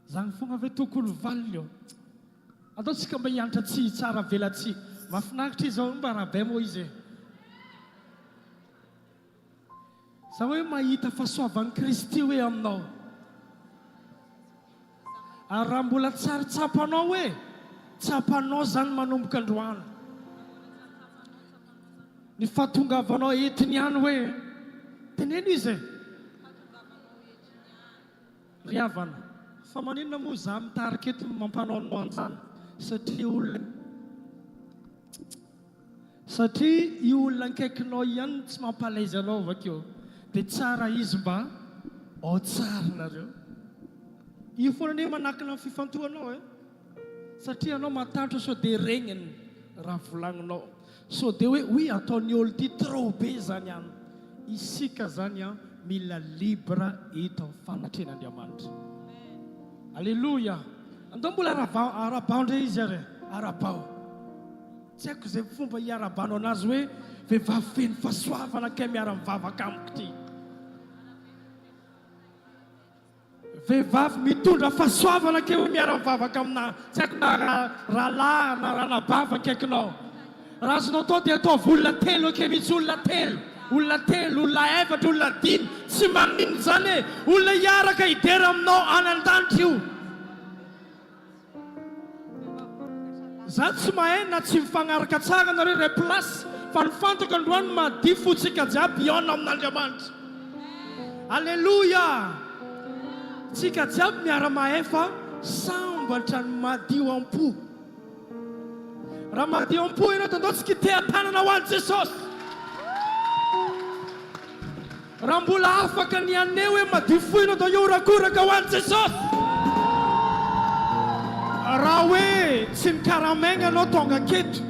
zany fogna ve tokolo valio ataotsika mba hianatra tsy tsara velatsy mafinaritra izao mba rahabe moa izy za hoe mahita fahasoavan'ny Kristy hoe aminao ary raha mbola tsara tsapanao hoe tsapanao zany manomboka androany ny fahatongavanao etiny ihany hoe teneno izy ry havana fa maninona moa za mitarika eto mampanaonao an'izany satria io olona ankaikinao ihany tsy mampalaizy anao vakeo dia tsara izy mba ao tsara nareo io foana ne manakina amin'ny fifantohanao satria anao matatra sao dia regniny raha volagninao sao dia hoe ataony olo ty trop be zany ihany isika zany a mila libra eto amin'ny fanatren'Andriamanitra alleluia andao mbola arabao ndray izy ary arabao tsy haiko zay fomba hiarabanao anazy hoe vehivavy feno fahasoavana kay miara-mivavaka amiko ty vehivavy mitondra fahasoavana kay hoe miara-mivavaka amina tsy haiko na rahalahy na ranabava akaikinao raha azonao tao dia ataovy olona telo ake mihitsy olona telo olona efatra olona dimy tsy manino zany e olona hiaraka hidera aminao any an-danitra io za tsy mahay na tsy mifagnaraka tsara nareo ray plasy fa ny fantako androany madio fotsika jiaby iona amin'Andriamanitra alleluia tsika jiaby miara-mahefa sambatra ny madio am-po raha madio am-po ianao tandao tsy kiteha-tanana ho an'i Jesosy raha mbola afaka ny aneo hoe madio fo ianao da iorakoraka ho an'i Jesosy raha hoe tsy mikaramagna anao tonga aketo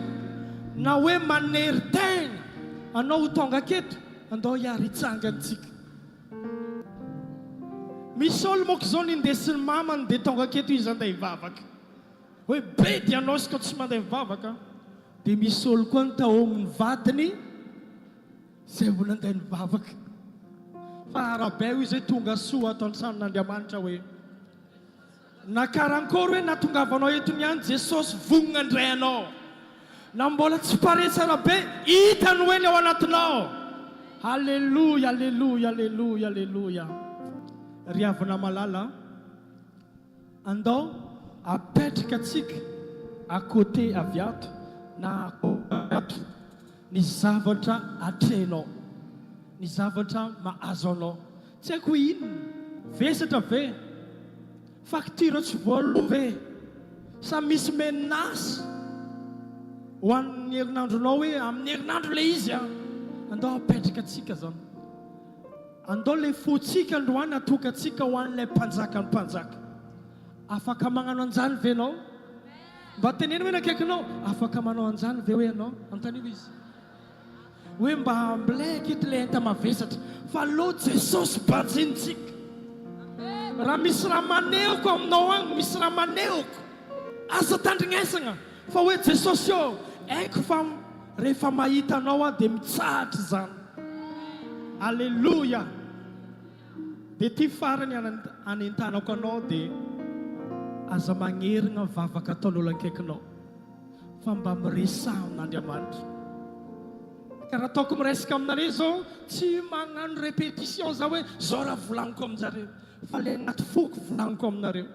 na hoe manery tegna anao ho tonga aketo andao hiary hitsangantsika misy olo moko zao nindesiny mamany dia tonga aketo izy andeha hivavaka hoe bedy anao izy ka tsy mandeha mivavaka dia misy olo koa ny tahominy vadiny zay mbola andeha nivavaka fa arabe io izay tonga soa ato an-tranon'Andriamanitra hoe nakarankory hoe natongavanao etony ihany Jesosy vonona indray anao na mbola tsy pare tsara be hitany hoe ny ao anatinao alleluia alleluia alleluia alleluia ry havana malala andao apetraka atsika akote avy ato na ato ny zavatra atrenao ny zavatra mahazo anao tsy haiko inona vesatra ve facture tsy voalo ve sa misy menace ho an'ny herinandronao hoe amin'ny herinandro le izy andao apetraka atsika zany andao le fotsika androany atoka atsika ho an'ilay mpanjaka ny mpanjaka afaka magnano anjany ve anao mba teneny hoe nakaikinao afaka manao anjany ve hoe anao antanio izy hoe mba amblaiky ety le enta mavesatra fa lo Jesosy bajinitsika raha misy raha maneoko aminao agny misy raha maneoko aza tandrignesagna fa hoe Jesosy io haiko fa rehefa mahita anao dia mitsahatra zany alleluia dia ty farany anentanako anao dia aza magnerina vavaka ataon'olo ankaikinao fa mba miresaha amin'Andriamanitra ka raha ataoko miresaka aminareo zao tsy magnano répétition za hoe zao raha volagniko aminjareo fa le anaty foko volagniko aminareo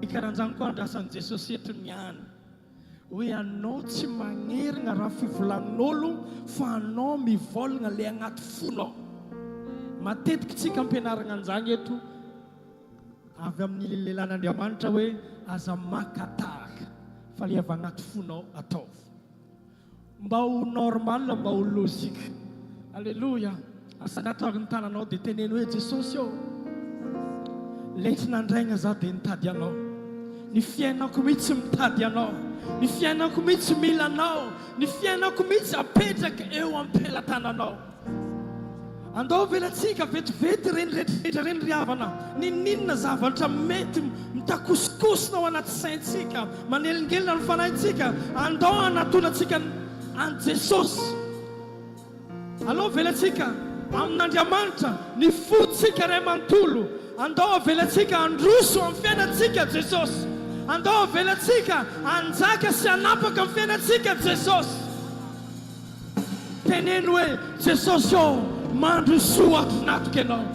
ikaran'izany koa andrasan'i Jesosy etony ihany hoe anao tsy magnerina raha fivolagnin'olo fa anao mivolagna le anaty fonao matetika tsika ampianarana an'izany eto avy amin'ny lelan'Andriamanitra hoe aza makatahaka fa le avy anaty fonao ataovy mba ho normal mba ho lozika alleluia asanatary ny tananao dia teneny hoe Jesosy io letsy nandraigna za dia nitady anao ny fiainako mihitsy mitady anao ny fiainako mihitsy mila anao ny fiainako mihitsy apetraka eo am-pelatananao andao velantsika vetivety reny rehetrarehetra reny ry havana ninona zavatra mety mitakosikosina ao anaty saintsika manelingelina ny fanahintsika andao anatonantsika an Jesosy aloha velantsika amin'Andriamanitra ny fotsika ray manontolo andao avelatsika androso amin'ny fiainantsika Jesosy. Andao avelatsika anjaka sy anapaka amin'ny fiainantsika Jesosy. Teneno hoe Jesosy ao mandrosoa ato anatiko ianao.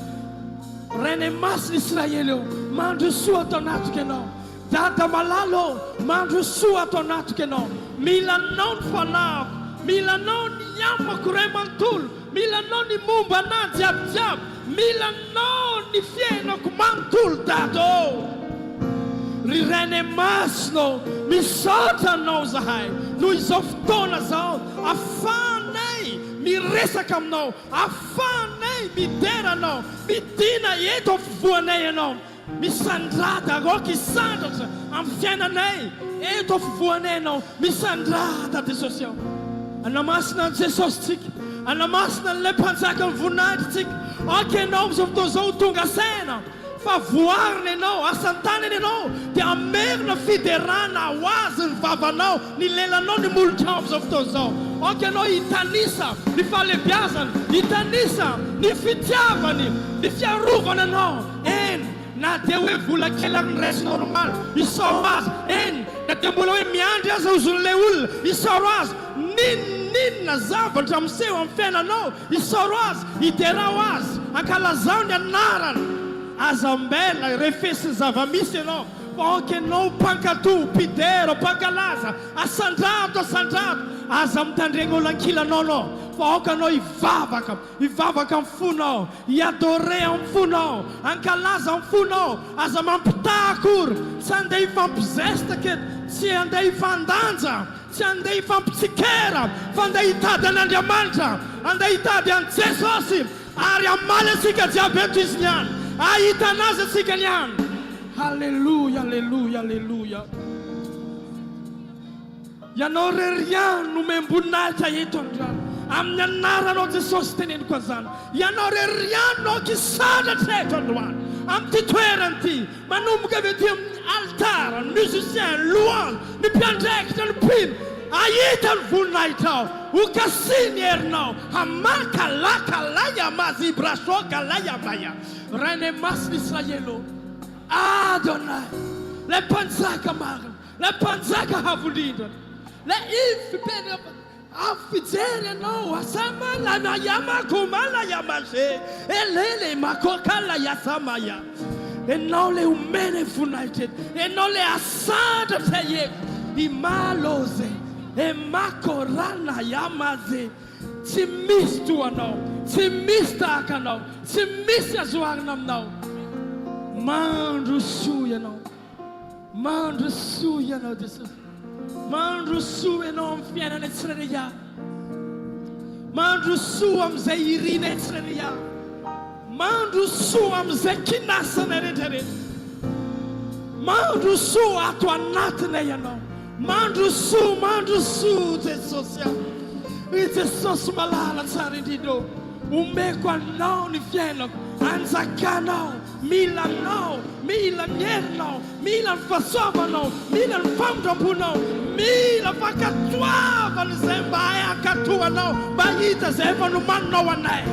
Reny masina Israely ao mandrosoa ato anatiko ianao. Dada malalo mandrosoa ato anatiko ianao. Mila anao ny fanahiko, mila anao ny amako ray manontolo, mila anao ny momba anahy jiabijiaby, mila anao ny fiainako manontolo Dada. Ry Reny masina misaotra anao zahay noho izao fotoana zao, afahanay miresaka aminao, afahanay midera anao, midina eto afovoanay ianao, misandrada aroka isandratra amin'ny fiainanay eto afovoanay ianao, misandrada Jesosy ao. Anamasina an Jesosy tsika, anamasina n'ilay mpanjaka ny voninahitra tsika. Ianao amin'izao fotoana izao tonga saina fa voarina ianao, asan-tanana ianao, dia amerina fiderana ho azy ny vavanao, ny lelanao, ny molotra amin'izao fotoana izao. Ianao hitanisa ny fahalebiazany, hitanisa ny fitiavany, ny fiarovana anao. Eny na dia hoe vola kely amin'ny raisy normal isaoro azy, eny na dia mbola hoe miandry azy aozon'ilay olona isaoro azy, ninona zavatra miseho amin'ny fiainanao isaoro azy, hiderao azy, ankalazao ny anarany. Aza mbela refesiny zava-misy ianao, fa ianao mpankatoa, mpidera, mpankalaza, asandrato, aza mitandregna olan-kilanao anao, fa ianao hivavaka amin'ny fonao, hiadore amin'ny fonao, ankalaza amin'ny fonao, aza mampitaha akory, tsy andeha hifampizestaka eto, tsy andeha hifandanja, tsy andeha hifampitsikera, fa andeha hitady an'Andriamanitra, andeha hitady an Jesosy, ary amaly asika jiaby eto izy niany, ahita anazy asika niany. Halleluja, halleluja, halleluja. Ianao reriano no memboninahitra eto Andriano, amin'ny anaranao Jesosy teneniko an'izany. Ianao reriano kisandratra eto Andriano, amin'ny toerana ity, manomboka avy ety amin'ny altara, ny musicien, louange, ny mpiandraikitra, ny mpino, ahita ny voninahitra ao, ho kasiny herinao, hamakalakala mazy ibrashoka yamaya. Reny masina Israely, Adonai, le mpanjaka marina, le mpanjaka havolindra, le ifipena afijery ianao, asamala na yamakomala yamashe, elele makokala yasamaya. Ianao le omena voninahitra eto, ianao le asandratra eto, imaloze, emakorana yamaze. Tsy misy toanao, tsy misy tahaka anao, tsy misy azoarina aminao. Mandrosoa ianao, mandrosoa ianao Jesosy, mandrosoa ianao amin'ny fiainana tsirairay avy, mandrosoa amin'izay irina tsirairay avy, mandrosoa amin'izay kinasana rehetrarehetra, mandrosoa ato anatinay ianao, mandrosoa Jesosy ao. Jesosy malala tsara indrindra, omeko anao ny fiainako, anjakanao, mila anao, mila ny herinao, mila ny fahasoavanao, mila ny famondram-ponao, mila fankatoavana izay mba hay ankatoanao, mba hita izay efa nomaninao anay.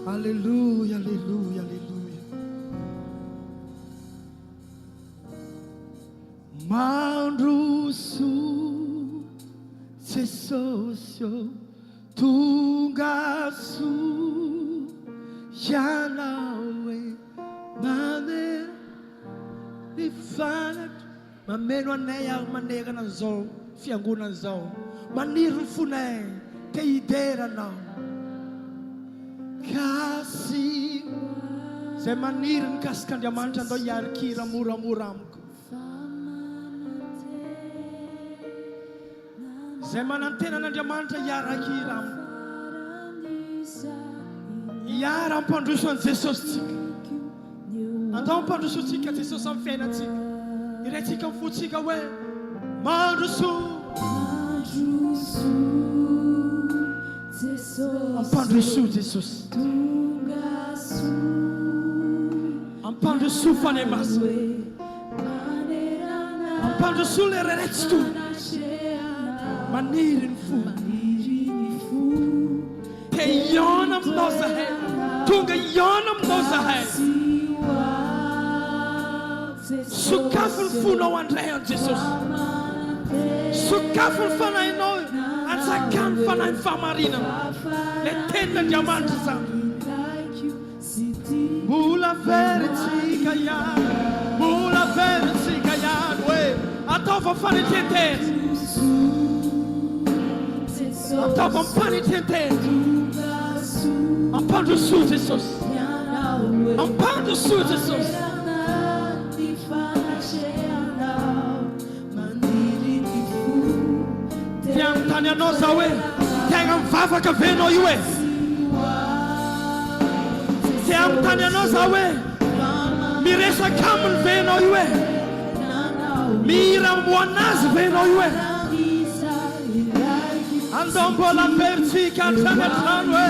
Alleluja, alleluja, alleluja. Mandroso Jesosy tonga so ianao e manera ny fanatra, mameno anay ary manerana an'izao fiangonana izao, maniry ny fonay te hideranao, kasi zay maniry ny kasik'Andriamanitra andao hiarikira moramora amiko, zay manantena an'Andriamanitra hiarakira amiko, hiara ampandroso an Jesosy tsika, andao ampandroso tsika Jesosy amin'ny fiainantsika, irentsika amin'ny fotsika hoe mandroso ampandroso Jesosy, ampandroso fanay masina, ampandroso le reretry to maniry ny fo, aminao zahay tonga iona aminao zahay sokafo ny fonao andray an Jesosy sokafo ny fanahinao antsakany fanahy ny fahamarinana le tenin'Andriamanitra zany mbola veritsika ihany mbola veritsika ihany hoe ataova fanetentena ataova mpanetentena ampandrosoa Jesosy ampandrosoa Jesosy tia mitany anao za hoe tegna mivavaka venao io e tia mitany anao za hoe miresaka aminy venao io e mihira moanazy venao io e andao mbola veritsika antrany antrano e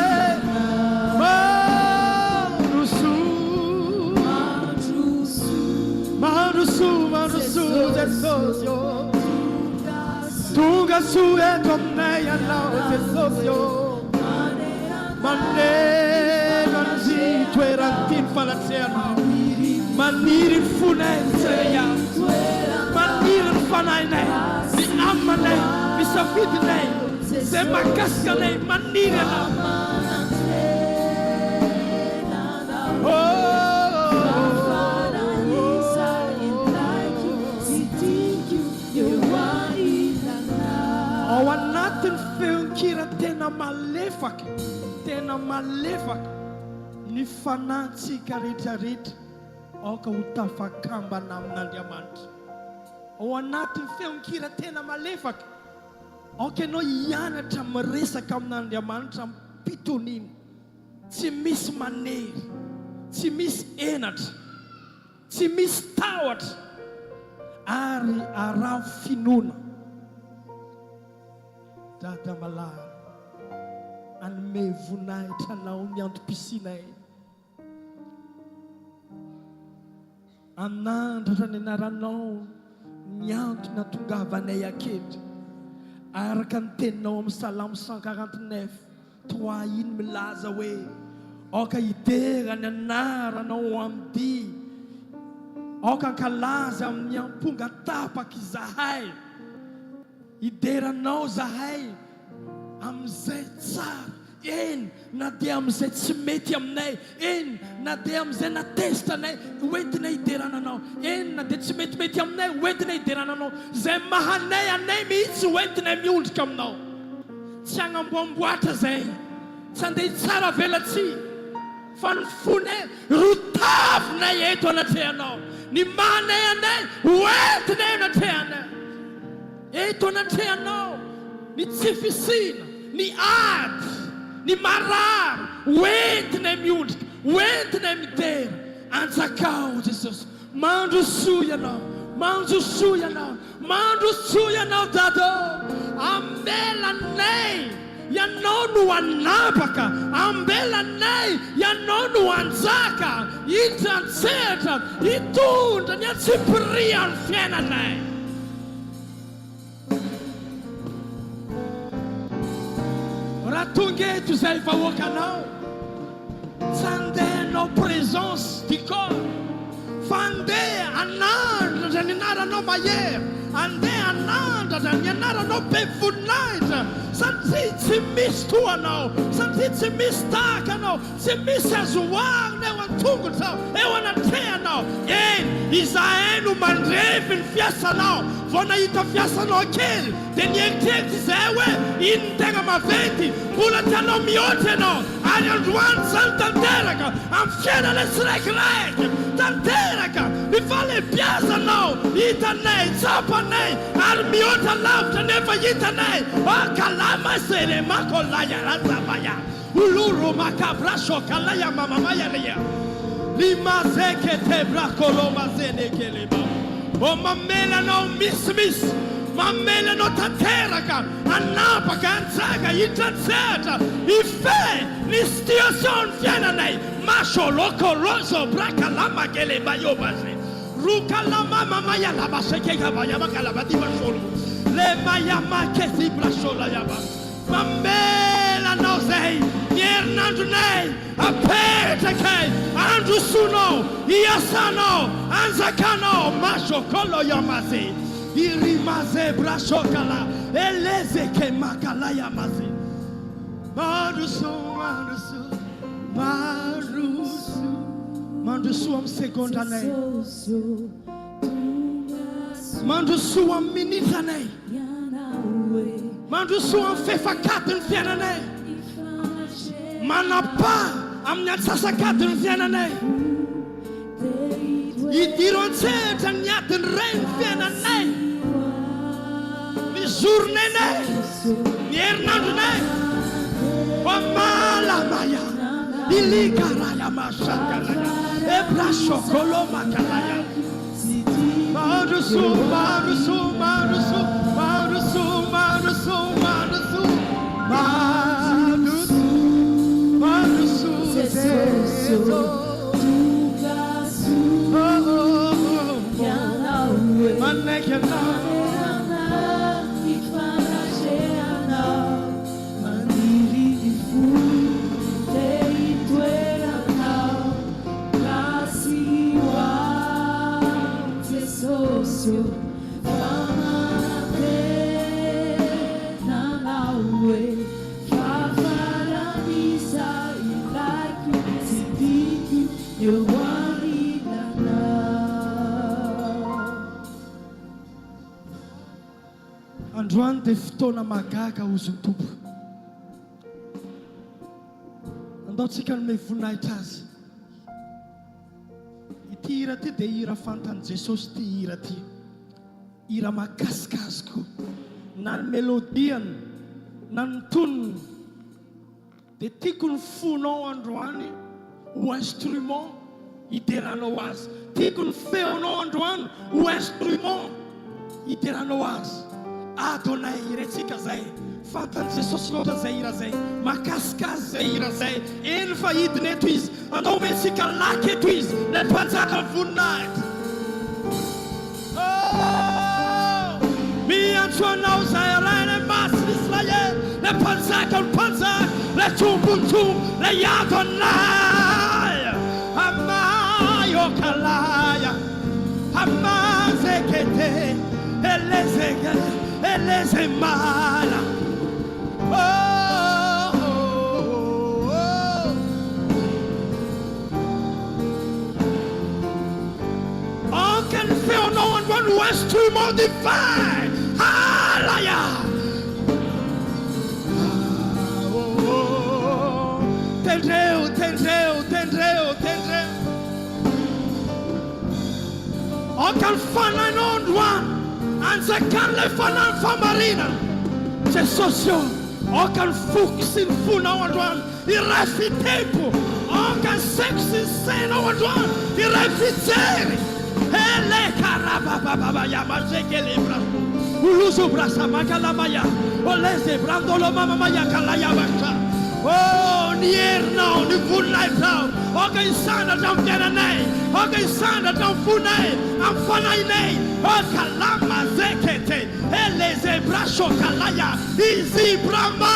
mandrosoa Jesosy tonga su eto aminay ianao Jesosy maneno anzy toerany ty ny falatrehanao maniry ny fonay tsirairay maniry ny fanahinay ny amanay ny safidinay zay makasika anay maniry anao ao anatiny feonkira tena malefaka ny fanantsika rehetrarehetra aoka ho tafakambana amin'Andriamanitra ao anatiny feonkira tena malefaka aoka ianao hianatra miresaka amin'Andriamanitra mpitoniana tsy misy manery tsy misy enatra tsy misy tahotra ary arao finoana dada malary anome voninahitra anao miantom-pisinay anandratra ny anaranao miantona tongavanay aketra araka ny teninao amin'ny Salamo 149 3 iny milaza hoe aoka idera ny anaranao amdy aoka ankalaza amin'ny amponga tapaka izahay ideranao zahay amizay tsara eny na dia amizay tsy mety aminay eny na dia amizay natestanay oentina hiderananao eny na dia tsy metimety aminay oentina hiderananao zay mahanay anay mihitsy oentinay miondrika aminao tsy agnamboamboatra zay tsy andeha tsara velatsy fa ny fonay rotavinay eto anatrehanao ny mahanay anay oentinay anatrehanay eto anatrehanao ny tsy fisina ny ady ny marary oentinay miondrika oentinay midera anjakao Jesosy mandrosoa ianao dado ambelanay ianao no anapaka ambelanay ianao no anjaka hitrantsehatra hitondra ny atsipiria ny fiainanay raha tonga eto zay vahoakanao tsy andehanao présence du corps fa andeha anandratra ny anaranao mahery andeha anandratra ny anaranao be voninahitra satria tsy misy toanao satria tsy misy tahakanao tsy misy azoarina eo an-tongotrao eo anatrehanao eny izahay no mandrefy ny fiasanao vao nahita fiasanao kely dia nieritreritry izay hoe iny ny tegna maventy mbola tianao mihoatra ianao ary androany zany tanteraka amin'ny fiainana tsiraikiraiky tanteraka ny falebiazanao hitanay tsapanay ary mihoatra lavitra nefa hitanay akalama seremakolaia razabaya uluro makabrasokalaya mamamayaria limazeketebrakolomazelekeleba o mamelanao misimisy mamelanao tanteraka anapaka anjaga hitrantsehatra ife ny situation ny fiainanay masolokoloso brakalamakeleba-yobaze rukalamamamayalavasakekavayamakalavatibasolo le mayamakezibrasolayaba mamelanao zay ny herinandro nandronay apetraka andro sonao iasanao anjakanao masokolo yamaze irimaze brasokala elezeke makala yamaze mandroso amin'ny segondranay mandroso amin'ny minitranay mandroso amin'ny fefakadiny fiainanay manapa amin'ny atsasakadiny fiainanay idiro an-tsehatra ny adiny ray ny fiainanay ny journenay ny herinandronay wamalamaya ilikaraya masakalaya ebrasokolo makalaya marusu marusu marusu marusu marusu marusu marusu marusu seso tugasu manekena androany dia fotoana magaga ozony tompo andaontsika nome voninahitra azy ity hira ty dia hira fantany Jesosy ty hira ty hira makasikasiko na ny melodiany na ny tonony dia tiako ny fonao androany ho instrument hideranao azy tiako ny feonao androany ho instrument hideranao azy adonay iretsika zay fantany Jesosy loatra zay hira zay makasikasy zay hira zay eny fa hidiny eto izy andao metsika laky eto izy le mpanjaka voninahitra miantso anao zay rainy masiny Israel le mpanjaka ny mpanjaka le tombontombo le adonay amayokalaya amazekete elezeke eleze mala aucun fait au nom de nous instrument divin alaya tendreu aucun fanai non doit anzakan le fanan famarina Jesosy aucun fokisy ny fonao androany iray fitempo aucun sexy senao androany iray fijery ele karabababa yamazekele braso uluzu brasa makalamaya oleze brandolo mama maya kalaya basha oh ny herinao ny voninahitao aucun isandratra amin'ny fiainanay aucun isandratra amin'ny fonay amin'ny fanahinay kalama zekete eleze braso kalaya izy brama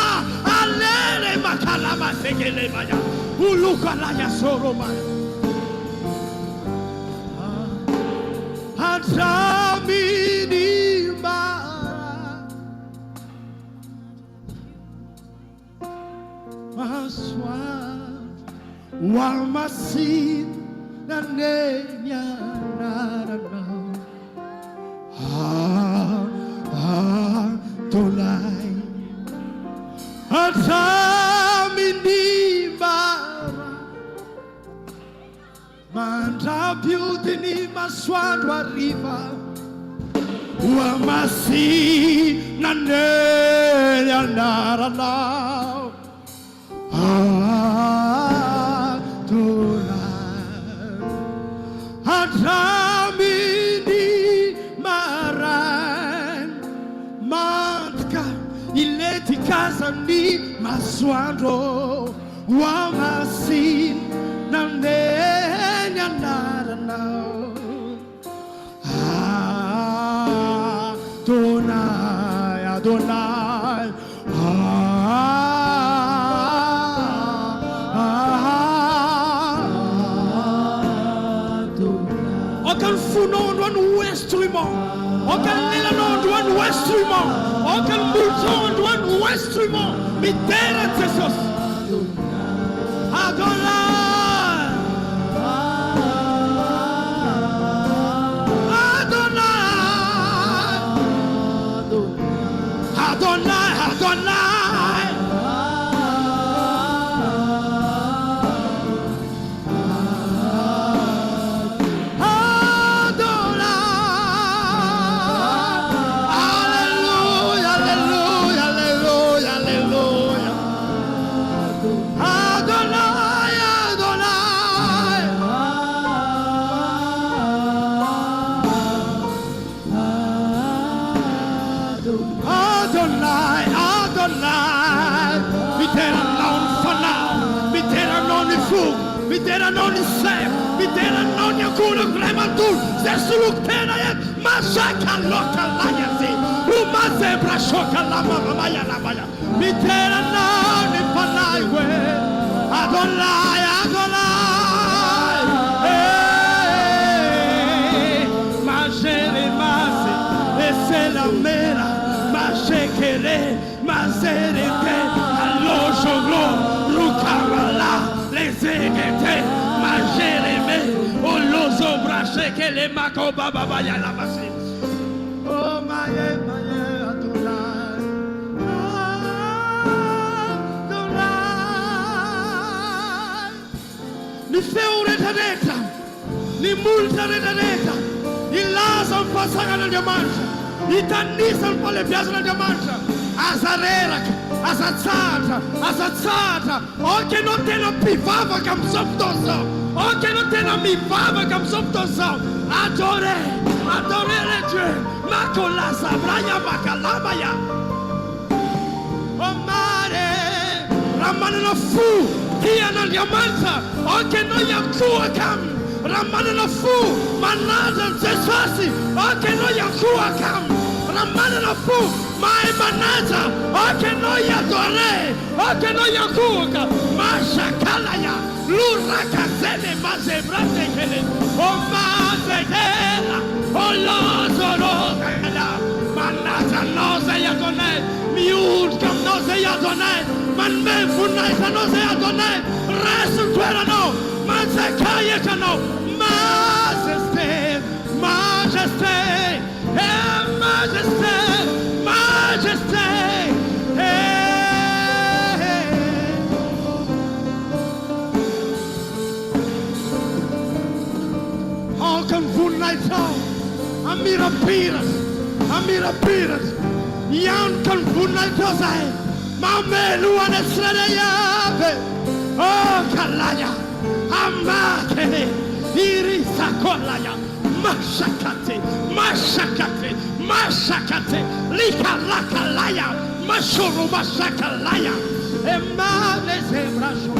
alere makalama zekele maya ulukalaya soroma Adramini mara maswad wamasin na nenya narana Adonai Adramini mara mandrabiudini masoandro arriva wamasi naneny anaranao Adonai Adramini maran mantka ileti kazani masoandro wamasi naneny anaranao Adonai Adonai instrument. Auquel nilano douan instrument. Auquel mouton douan instrument. Mitera Jesus. Adonai. Bitera non isem, bitera non yakuna krematur, zesulukena yet, masaka loka layasi, umaze brashoka lama maya labaya, bitera non ifanaiwe, Adonai, Adonai, majere mase, ese la mera, mashekere, mazerete, alojoglo, rukabala. Zegete, majereme, olozo brache que les macoba baba ya la basi. Oh maye maye Adonai, Adonai. Ni feure taneta, ni multa taneta, ni laza passaga na diamante, ni tanisa pa le piazza na diamante, azarera. Azazzata, oh che non te lo pivava che sottoso, oh che non te lo pivava che sottoso, adore Dieu, ma con la sabraya bacalabaya, oh mare, ramane no fu, dia na diamanta, oh che noi ancora cam, ramane no fu, manada Jesus, oh che noi ancora cam, ramane no fu. Mai manaza, o che noi adore, o che noi accuca, masha kalaya, l'urra casene, ma sembrate che le, o mazzetela, o l'osoro, manaza no sei adone, miulca no sei adone, man me funaita no sei adone, resto tuera no, man se caia cano, majesté, majesté, majesté. Majesty, oh, kan vunaita, amira piras, yan kan vunaita sai, mamelu anesreyave, oh kalaya, amake, irisa kolaya, mashakate, likalaya, mashuru mashakalaya, emanese brasho,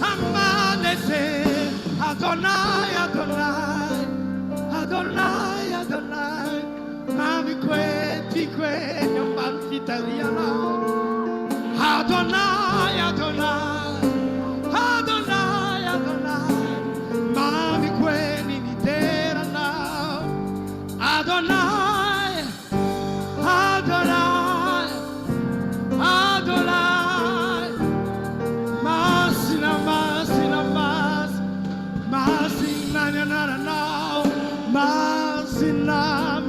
amanese, Adonai, mami ti nyamban italiana, Adonai, mami ni vitera now, Adonai,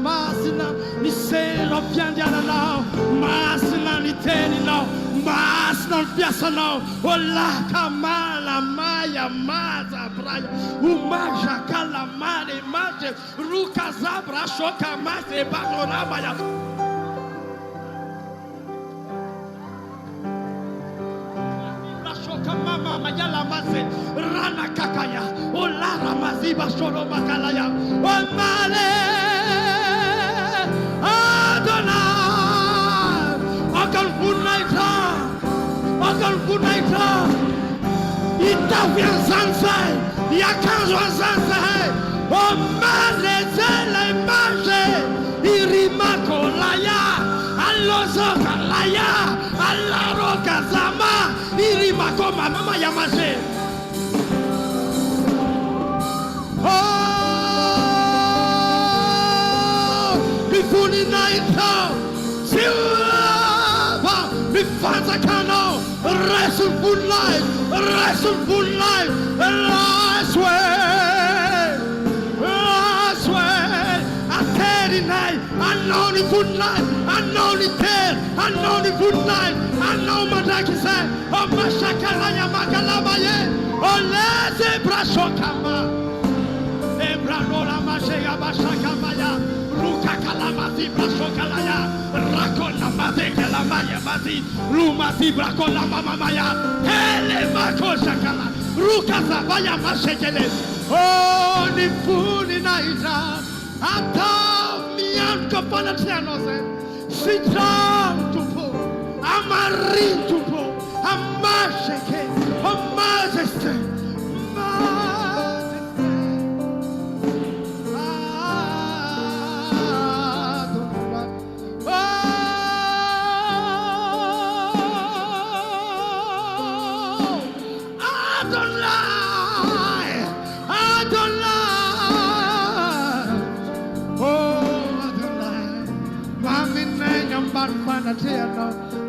masina, ni sera piandiana now, masina ni teni now, masina piazza now, ola kamala maya maza braya, umaja kala mane mate, ruka zabra shoka mate bagona maya. Mama mayala mase rana kakaya olara maziba shoro makalaya male Adonai akal funaita itavia zansai yakanzo zansai male zela image irimako laya allozo kalaya alaro kazama irima koma mama yamase. Oh fanzakano, wrestle for life, wrestle for life, last way, last way. I tell you now, I know the good life, I know the tale, I know the good life, I know my daki say, oh my shakalaya makalabaye, oh lese brashokama, ebranora mashega bashakamaya. Ruka kalamati brashokalaya, rakola mate kalamaya mati, rumati brakola mamaya, hele makoshakala, ruka zabaya mashekele. Oh, ni funi naita, ata mianko panatianose, sitram tupo, amarin tupo, amasheke, amajeste.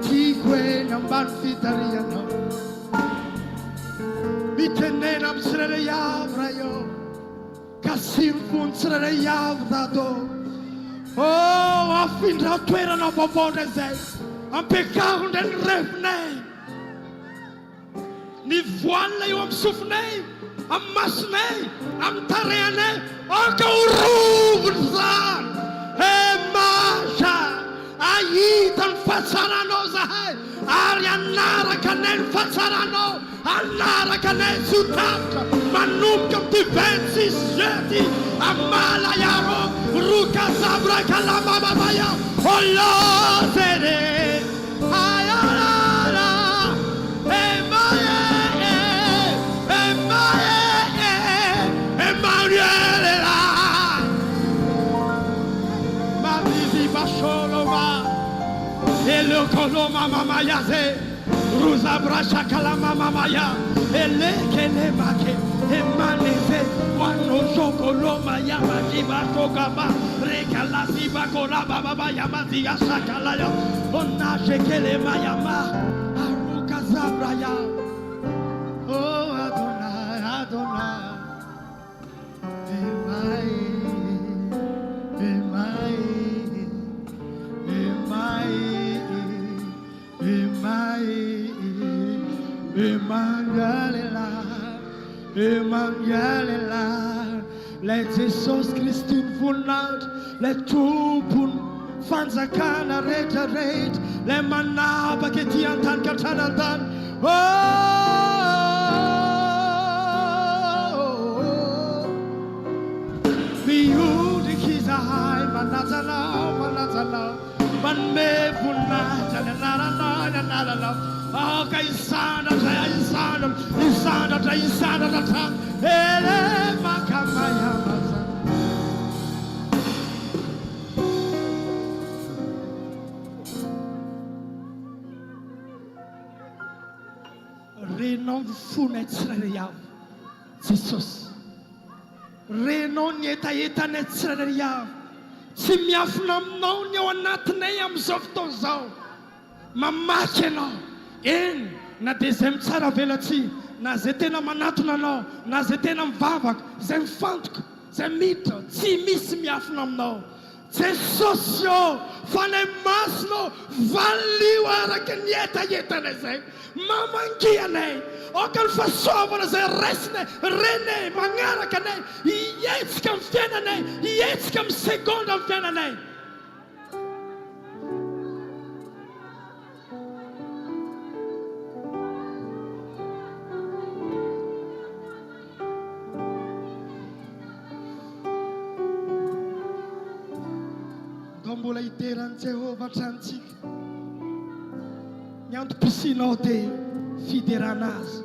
Tikwe namban fitariano mitene nam srere yavrayo kasim fun srere yavdado oh afindra twera no bobode ze am pecado den refne ni voile yo am sufne am masne am tareane o kauruvzan e masha Aitan fatsarano zahai, Arianara canen fatsarano, Alara canen sutanta, Manukam defensi sheti, Amala yaro, Ruka sabra kalama babaya, Ola sere, Ayala, Emaye, Emmanuel, Mavivi Basholoma. Ele koloma mama yaze, ruza brasha kalama mama ya, ele kele make, emaneze, wano shoko loma yama kiba tokaba, rekala siba koraba baba yama tiga shakalaya, ona shekele mayama, aruka zabraya, oh Adonai, Adonai, Emmanuel, let Jesus Christ vunat, let tupun fanzakana reiterate, let manaba ketiantan katanatan. Oh, biudi kizahai manazala, man me vunat, na. Oh, kaisana, ele makamaya maza. Renom funet sreriav, Jesus. Renom yeta net sreriav. Simiafnam no nyawanatneyam softozao. Mamakeno. En na dezem tsara velatsy na zay tena manatona anao na zay tena mivavaka zay mifantoka zay miditra tsy misy miafina aminao Jesosy io fanay masino valio araka ny etaetana zay mamangy anay oka ny fahasoavana zay raisina renay magnaraka anay hietsika amin'ny fiainanay hietsika amin'ny segonda amin'ny fiainanay. Mbola iteran'i Jehovah trantsika ny antom-pisinao dia fiderana azy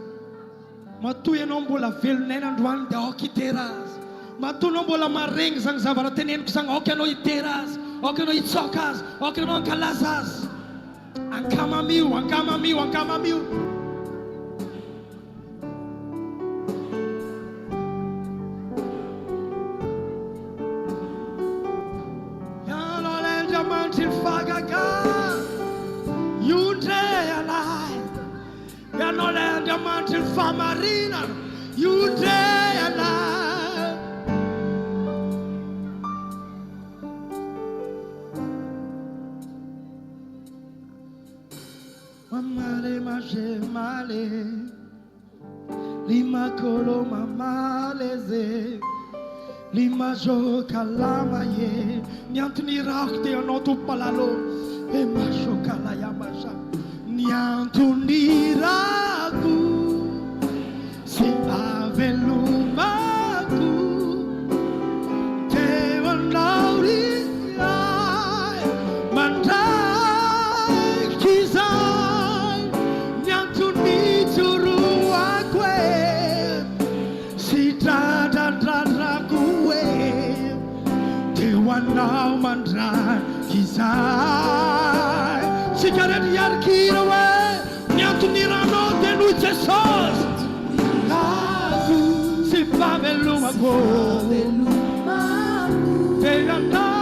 matoy ianao mbola velonay androany dia aoka hitera azy matoy ianao mbola maregny zany zavatra teneniko zany aoka ianao hitera azy aoka ianao hitsoka azy aoka ianao hankalaza azy ankamamio Till Fagaga, you dare Andriamanitra ny famarinana iondrehana. Mamale majemale lima kolo mamaleze lima jo kalama ye niantony rako te anao tompalalo e maso kalaya masa niantony rako si avelumako teo anao rinay mandraiky zay niantony joroako e si dradradradrako e teo anao mandraiky zay sikarety iarikira hoe niantony ranao de noho Jesosy ako sy favelomako teo anao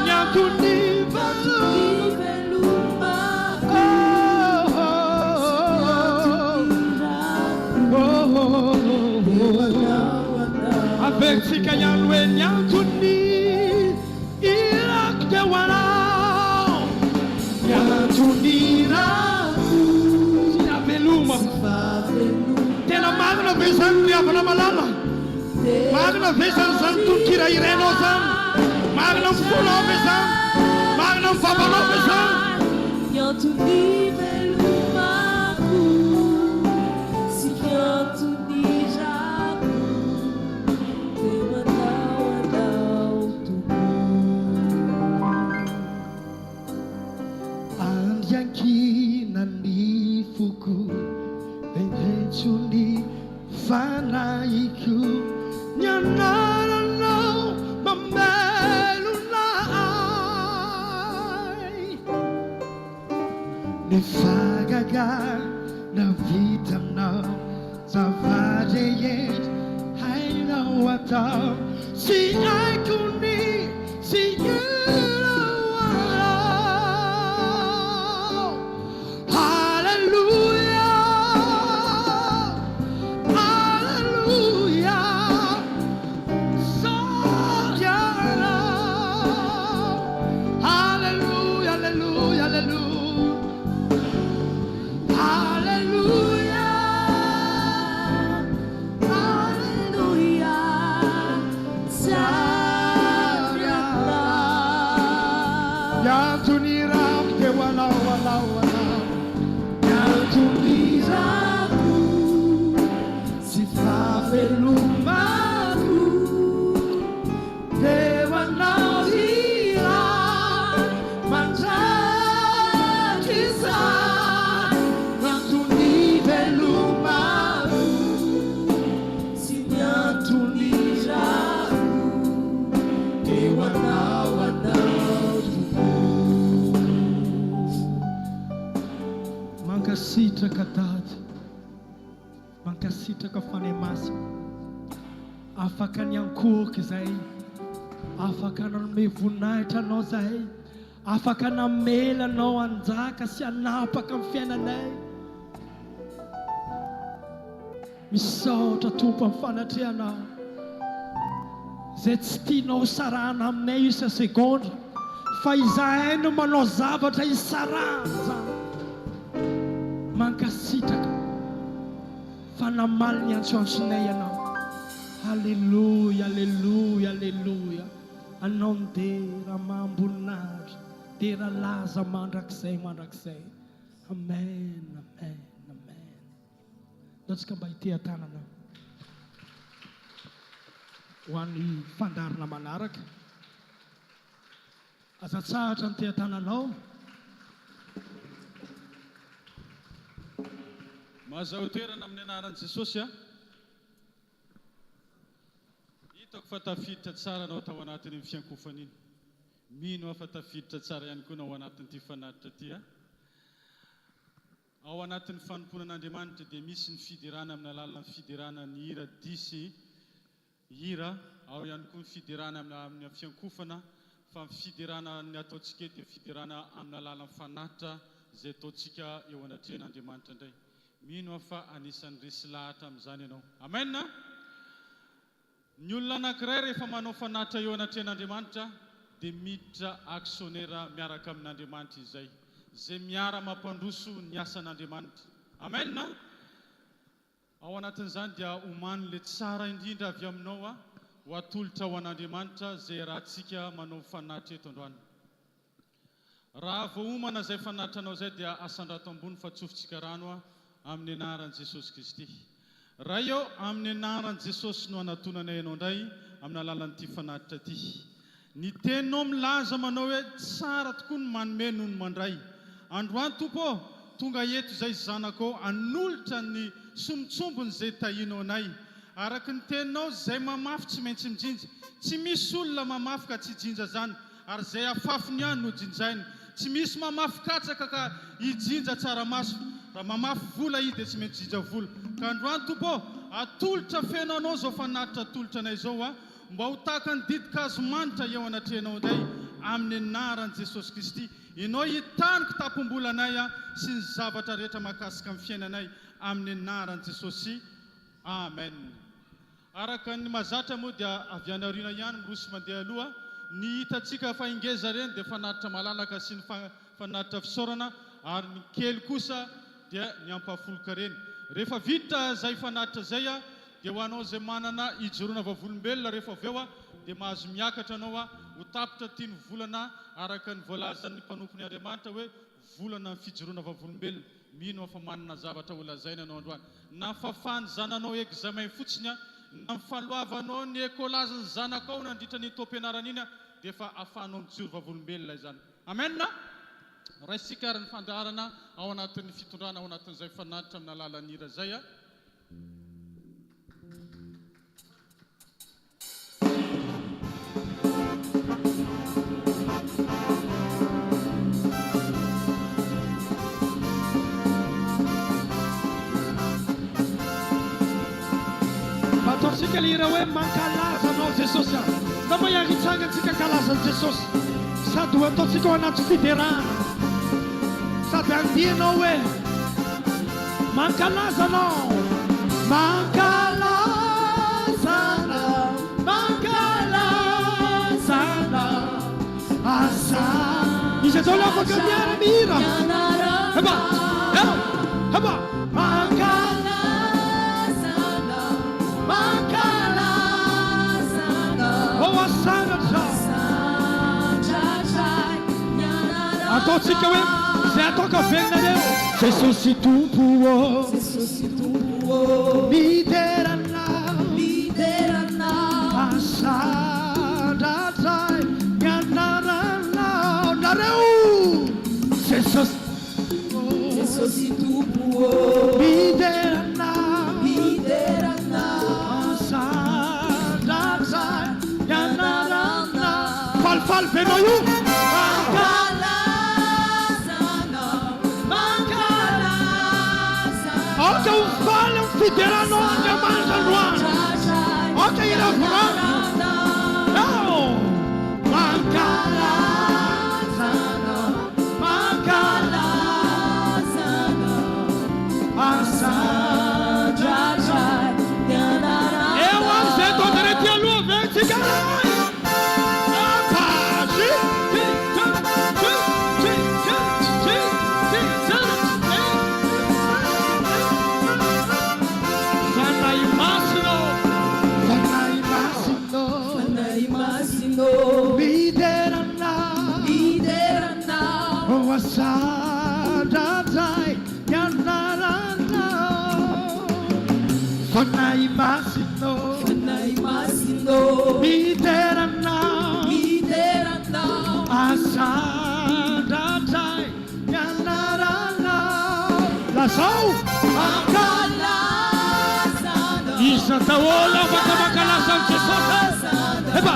niantony avetsika ihany hoe niantony irako teo anao niantony rako sy avelomako tena marina ve zany riavana malala marina ve zany zany tononkira irenao zany marina mifolao ve zany marina mivavanao ve zany niantony velomako sy niantony rako teo anao andiankina ny foko veitsony fanaiko ny anaranao mamelonay ny fagaga na vitanao zavarehetra hainao atao sy aikony sy mankasitraka tady mankasitraka fanemasina afaka niankoky zay afaka nanome voninahitra anao zay afaka namela anao anjaka sy anapaka amin'ny fiainanay misaotra tompo amin'ny fanatrehanao zay tsy tianao sarana aminay isa segondra fa izahay no manao zavatra isarana zany mankasitraka fa namaly ny antsoantsonay ianao alleluia alleluia alleluia anao ny dera mamboninahitra dera laza mandrakizay amen amen amen natsika mba hitea tanana ho an'ny fandarina manaraka azatsahatra ny tea tananao mahazaho toerana amin'ny anaran'i Jesosy hitako fa tafiditra tsara anao tao anatin'ny fiankofana iny mino aho fa tafiditra tsara ihany koa nao anatin'ity fanatitra ty ao anatin'ny fanomponan'Andriamanitra dia misy ny fidirana amin'ny alalan'ny fidirana ny hira disy hira ao ihany koa ny fidirana amin'ny fiankofana fa fidirana ny ataontsika dia fidirana amin'ny alalan'ny fanatitra zay ataontsika eo anatrehan'Andriamanitra indray. Mino aho fa anisan'ny resy lahatra amin'izany ianao. Amen. Ny olona anankiray rehefa manao fanatitra eo anatrehan'Andriamanitra dia miditra aksionera miaraka amin'Andriamanitra izay, zay miara mampandroso ny asan'Andriamanitra. Amen. Ao anatin'izany dia omany le tsara indrindra avy aminao ho atolotra ho an'Andriamanitra zay rahantsika manao fanatitra eto androany. Raha vao homana zay fanatranao zay dia asandrato ambony fa tsofintsika rano amin'ny anaran'i Jesosy Kristy. Raha eo amin'ny anaran'i Jesosy no anatonanay ianao indray amin'ny alalan'ity fanatitra ity. Ny teninao milaza manao hoe tsara tokoa ny manome noho ny mandray. Androany Tompo, tonga eto izay zanako anolotra ny sombitsombony zay tahinao anay. Araka ny teninao zay mamafy tsy maintsy mijinja. Tsy misy olona mamafy ka tsy jinja zany, ary zay afafiny ihany no jinjainy. Tsy misy mamafy katsaka ka hijinja tsaramaso. Raha mamafy vola i dia tsy maintsy jinja vola. Ka androany Tompo, atolotra fenanao zao fanatitra atolotra anay zao mba ho tahaka ny didin-kazo manitra eo anatrehanao indray amin'ny anaran'i Jesosy Kristy. Ianao hitaniky tapom-bola anay sy ny zavatra rehetra mahakasika amin'ny fiainanay amin'ny anaran'i Jesosy. Amen. Araka ny mazatra moa dia avy any aoriana ihany mirosy mandeha aloha. Ny hitantsika fa ingeza reny dia fanatitra malalaka sy ny fanatitra fisaorana, ary ny kely kosa dia ny ampahafoloka reny. Rehefa vita zay fanatitra zay dia ho anao zay manana ijoroana vavolombelona, rehefa avy eo dia mahazo miakatra anao ho tapitra tiany volana araka ny voalazan'ny mpanompon'ny Andriamanitra hoe volana ny fijoroana vavolombelona. Mino fa manana zavatra ho lazaina anao androany. Na fafany zananao examen fotsiny, na mifaloavanao ny écolazan'ny zanakao nandritra ny tom-pianarana iny dia fa afahanao mijoro vavolombelona izany. Amen. Raisika ary ny fandarana ao anatin'ny fitondrana ao anatin'izay fanatitra amin'ny alalan'ny hira zay. Ataontsika le hira hoe mankalaza anao Jesosy. Na mahiaritsangatsika kalazan'i Jesosy, sady ho ataontsika ao anaty fiderana, sady andianao hoe mankalaza anao, mankalaza anao, mankalaza anao asa. Izy atao lafa ka miara-mihira. Heba, heba, mankalaza anao, mankalaza anao o asanatra. Ataontsika hoe zay atao ka vegnareo. Jesosy Tompo, miderana asandratray ny anaranao nareo. Jesosy Tompo, miderana asandratray ny anaranao. Falifaly venao io. Oka ho faly amin'ny fideranao Andriamanitra androany. Oka iravorana. Mankalaza anao, mankalaza anao asandratray ny anaranao. Eo amin'izay taonareo ty aloha ventsika. Miderana o asandratray ny anaranao. Fanahy masino, miderana asandratray ny anaranao. Lazao mankalaza anao, iza daholo afaka mankalaza an'i Jesosy. Eba,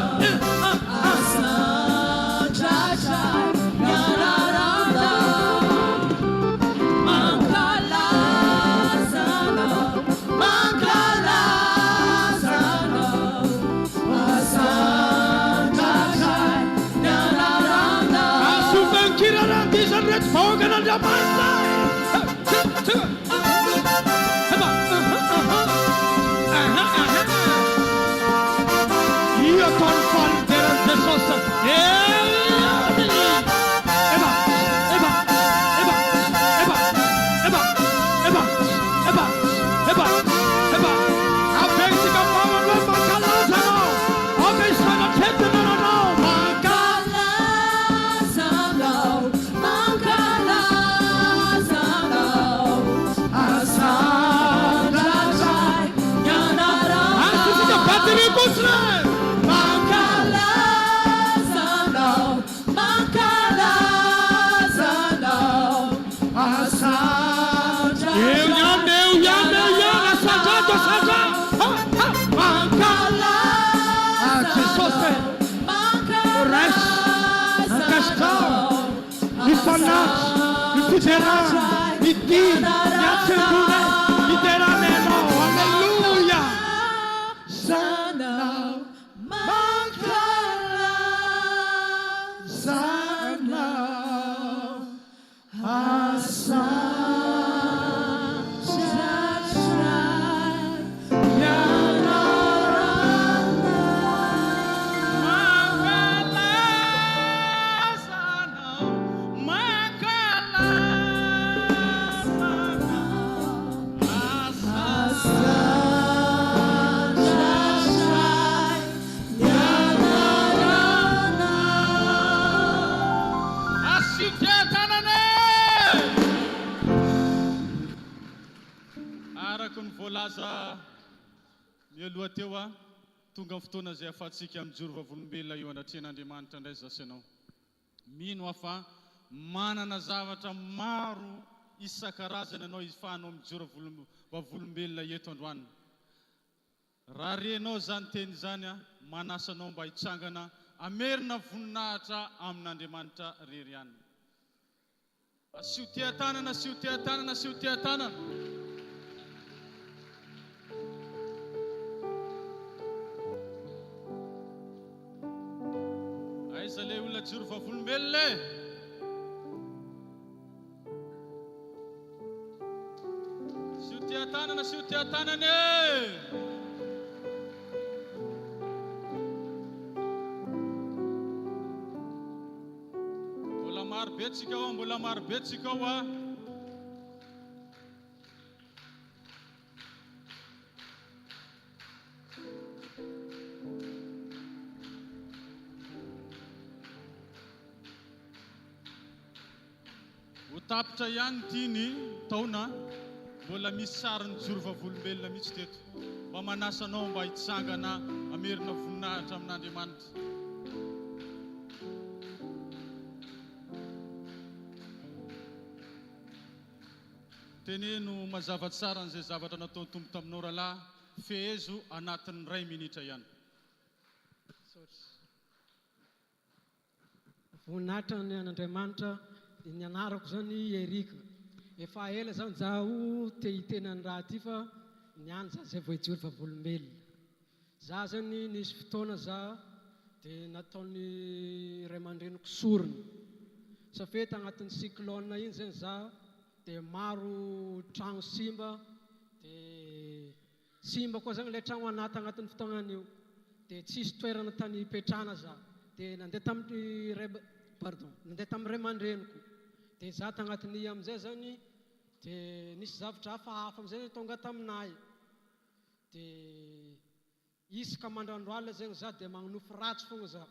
Let's focus on the mindset. Io confronterò te sosso. Mialoha teo a tonga fotoana zay afatsika mijoro vavolombelona io anatrehan'Andriamanitra indray zasanao. Mino aho fa manana zavatra maro isan-karazany ianao ifahanao mijoro vavolombelona eto androany. Raha renao zany teny zany a manasanao mba hitsangana amerina voninahitra amin'Andriamanitra rery ihany. Asio tea-tanana, asio tea-tanana, asio tea-tanana. Aiza le olona joro vavolombelona e? Asio tea-tanana, asio tea-tanana e! Mbola maro betsika ao, mbola maro betsika ao a. Tapitra ihany tiany taona mbola misy sariny joro vavolombelona mihitsy teto mba manasanao mba hitsangana amerina voninahitra amin'Andriamanitra. Teneno mazava tsara an'izay zavatra nataony tombo taminao rahalahy, fehezo anatin'ny 2 minitra ihany. Voninahitra ny an'Andriamanitra ny anarako zany Erika. Efa ela zany zaho te hitenany raha ty fa niany za zay vao hijoro vavolombelona. Za zany nisy fotoana za dia nataony ray aman-dreniko sorona. Safety agnatin'ny cyclone iny zany za dia maro tragno simba, dia simba koa zany ilay tragno agnatin'ny fotoanan'io. Dia tsisy toerana tany hipetrahana za. Dia nandeha tamin'ny ray aman-dreniko. Dia za tagnatin'ny amin'izay zany dia nisy zavatra hafahafa amin'izay tonga taminay. Dia isaka mandrandro alina zegny za dia magnonofo ratsy fogna za.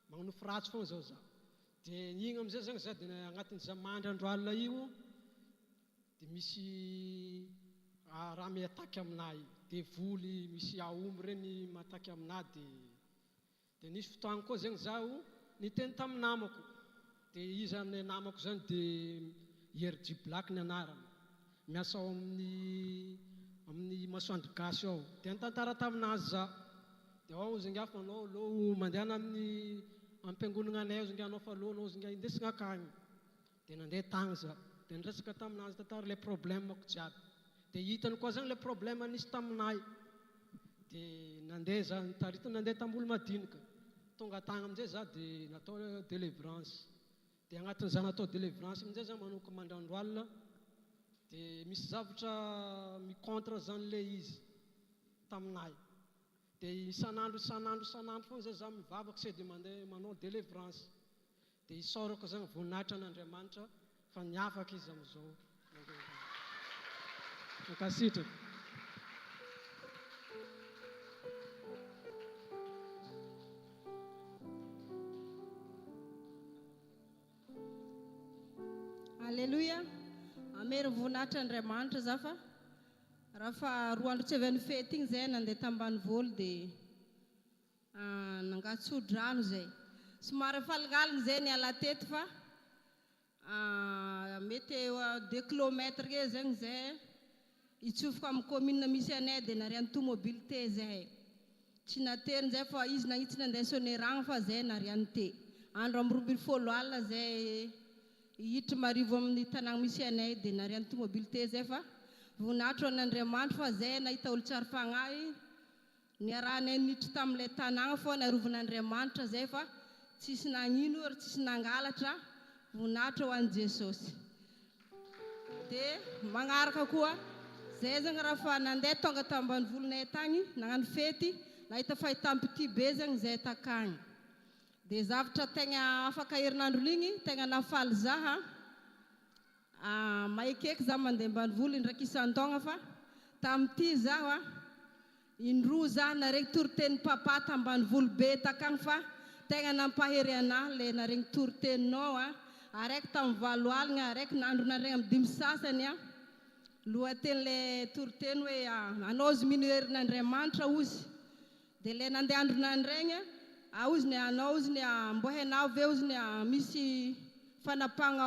Magnonofo ratsy fogna zao za. Dia igny amin'izay zany za dia agnatin'iza mandrandro alina io dia misy raha miataky aminay. Dia voly misy aomby reny mataky aminay. Dia nisy fotoagna koa zegny zaho niteny tamin'ny namako. Dia izany namako zany dia RG Black ny anarany. Miasa ao amin'ny masoandro gasy ao. Dia nitantara taminazy za. Dia ao izy ngiafa anao aloha mandehana amin'ny ampiangonana anay izy ngianao fa aloha anao izy ngia indesina akagny. Dia nandeha tagny za. Dia niresaka taminazy tantara ilay problemako jiaby. Dia hitany koa zany ilay problème nisy taminay. Dia nandeha za nitaritana nandeha tambolo madinika. Tonga tagny amin'izay za dia natao délivrance. dia agnatin'izany atao délivrance amin'izay zany manao commandant alina dia misy zavatra micontre zany le izy taminay dia isan'andro foana zay zaho mivavaka se dia mandeha manao délivrance dia isaorako zany voninahitra an'Andriamanitra fa niafaka izy amin'izao mankasitraka. Alleluia. Amery voninahitra Andriamanitra za fa raha fa roa andro tsy avy ny fety igny zay nandeha tambanivolo dia nangatsodranno zay somary faligalina zay niala teto fa mety eo 2 kilomètre ke zegny zay hitsofoko amin'ny commune misy anay dia narian'ny tomobilité zay tsy nateny zay fa izy nagnitsy nandeha soneragna fa zay narian'ny te andro amin'ny 12 alina zay hiditra marivo amin'ny tanàgna misy anay dia narian'ny tomobilité zay fa voninahitra an'Andriamanitra fa zay nahita olo tsara fagnahy niarahanay niditra tamin'ilay tanàgna fô narovin'Andriamanitra zay fa tsisy nagnino ary tsisy nangalatra voninahitra ho an'i Jesosy. Dia magnaraka koa zay zany raha fa nandeha tonga tambanivolonay tagny nagnano fety nahita fahitam-pity be zany zay takagny dia zavatra tegna afaka herinandro igny tegna nafaly zaha maikeky za mandeha ambanivolo indraiky isan-taogna fa tamin'ity zaho indroa za naregny toriteny papa tambanivolo be takagny fa tegna nampahery anahy le naregny toriteninao araiky tamin'ny 8 aligna araiky nandro naregny amin'ny 5 sasany lohaten'le toriteny hoe anao ozy mino herin'Andriamanitra ozy dia le nandeha andro nandraigny ozy ny anao ozy ny mbo hainao ve ozy ny misy fanapagna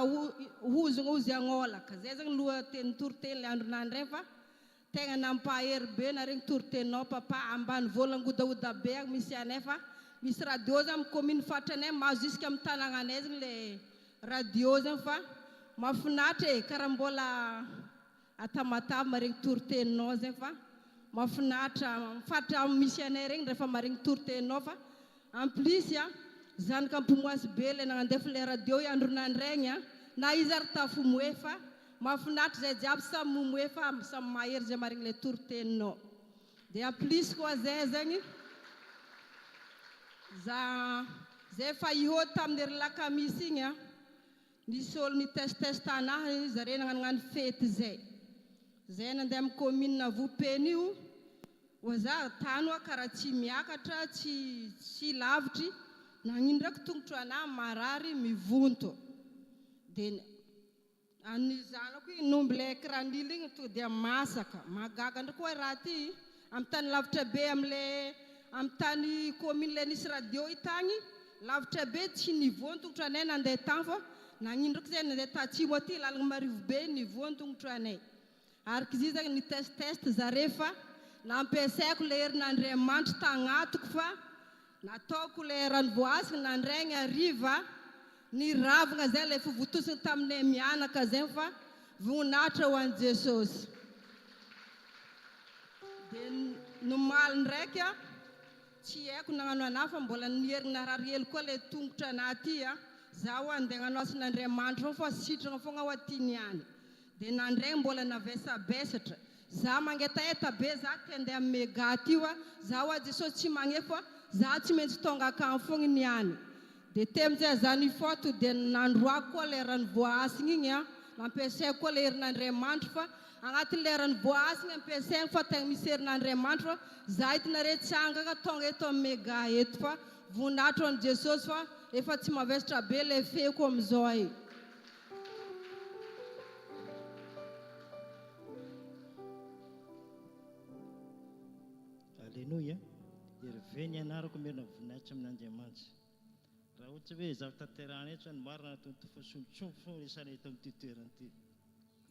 hozogna ozy agnolaka zay zany lohateny toriteny le andro nandraigny fa tegna nampahery be naregny toriteninao papa ambanivolo angodaoda be agny misy anay fa misy radio zany amin'ny commune fatranay mahazo jusque amin'ny tanàgnanay zany le radio zany fa mahafinatra karaha mbola atamatavy maregny toriteninao zay fa mahafinatra fatra misy anay regny rehefa maregny toriteninao fa en plus zanaka ampimoasy be le nagnandefa le radio andro nandraigny na izy ary tafomoe fa mahafinatra zay jiaby samy momoe fa samy mahery zay maregny le toriteninao dia en plus koa zay zagny za zay fa ihôty tamin'ny ery lakamisy igny nisy olo nitesteste anahy zare nagnanognano fety zay nandeha amin'ny commune Vopeny io wa za tany karaha tsy miakatra tsy lavitry nagnino ndraiky tongotro anahy marary mivonto dia any zanako nomby le kranily igny tonga dia masaka magaga ndraiky hoe raha ty amin'ny tany lavitra be amin'ny tany commune le nisy radio itagny lavitra be tsy nivoany tongotro anay nandeha tany fa nagnino ndraiky zay nandeha tatsimo aty lalagna marivo be nivoany tongotro anay araka izy zany nitesteste zare fa nampiasaiko le herin'Andriamanitra tagnatoko fa nataoko le ranovoasina nandraigny ariva niravagna zay le fivotosina taminay mianaka zay fa voninahitra ho an'i Jesosy dia nomaly ndraiky tsy haiko nagnano anahy fa mbola nierigna rarihely koa le tongotra anahy ty zaho andeha hagnanoasin'Andriamanitra fa sitrana foagna ho aty niany dia nandraigny mbola navesabesatra za mangetaheta be za ty andeha amin'ny Megaty io za ho a Jesosy tsy magnefa fa za tsy maintsy tonga akagny foagna niany dia temizay za nifoto dia nandroako koa le ranovoasigna igny nampiasaiko koa le herin'Andriamanitra fa agnatin'le ranovoasigna ampiasaigny fa tegna misy herin'Andriamanitra fa za hitinare tsangaka tonga eto amin'ny Mega eto fa voninahitra an'i Jesosy fa efa tsy mavesatra be le feko amin'izao Alleluia. Irveny anarako merina voninahitra amin'Andriamanitra raha ohatra hoe zavatra tanterahana eto zany marina natony tofasolotsomo foana resana eto amin'ity toerana ity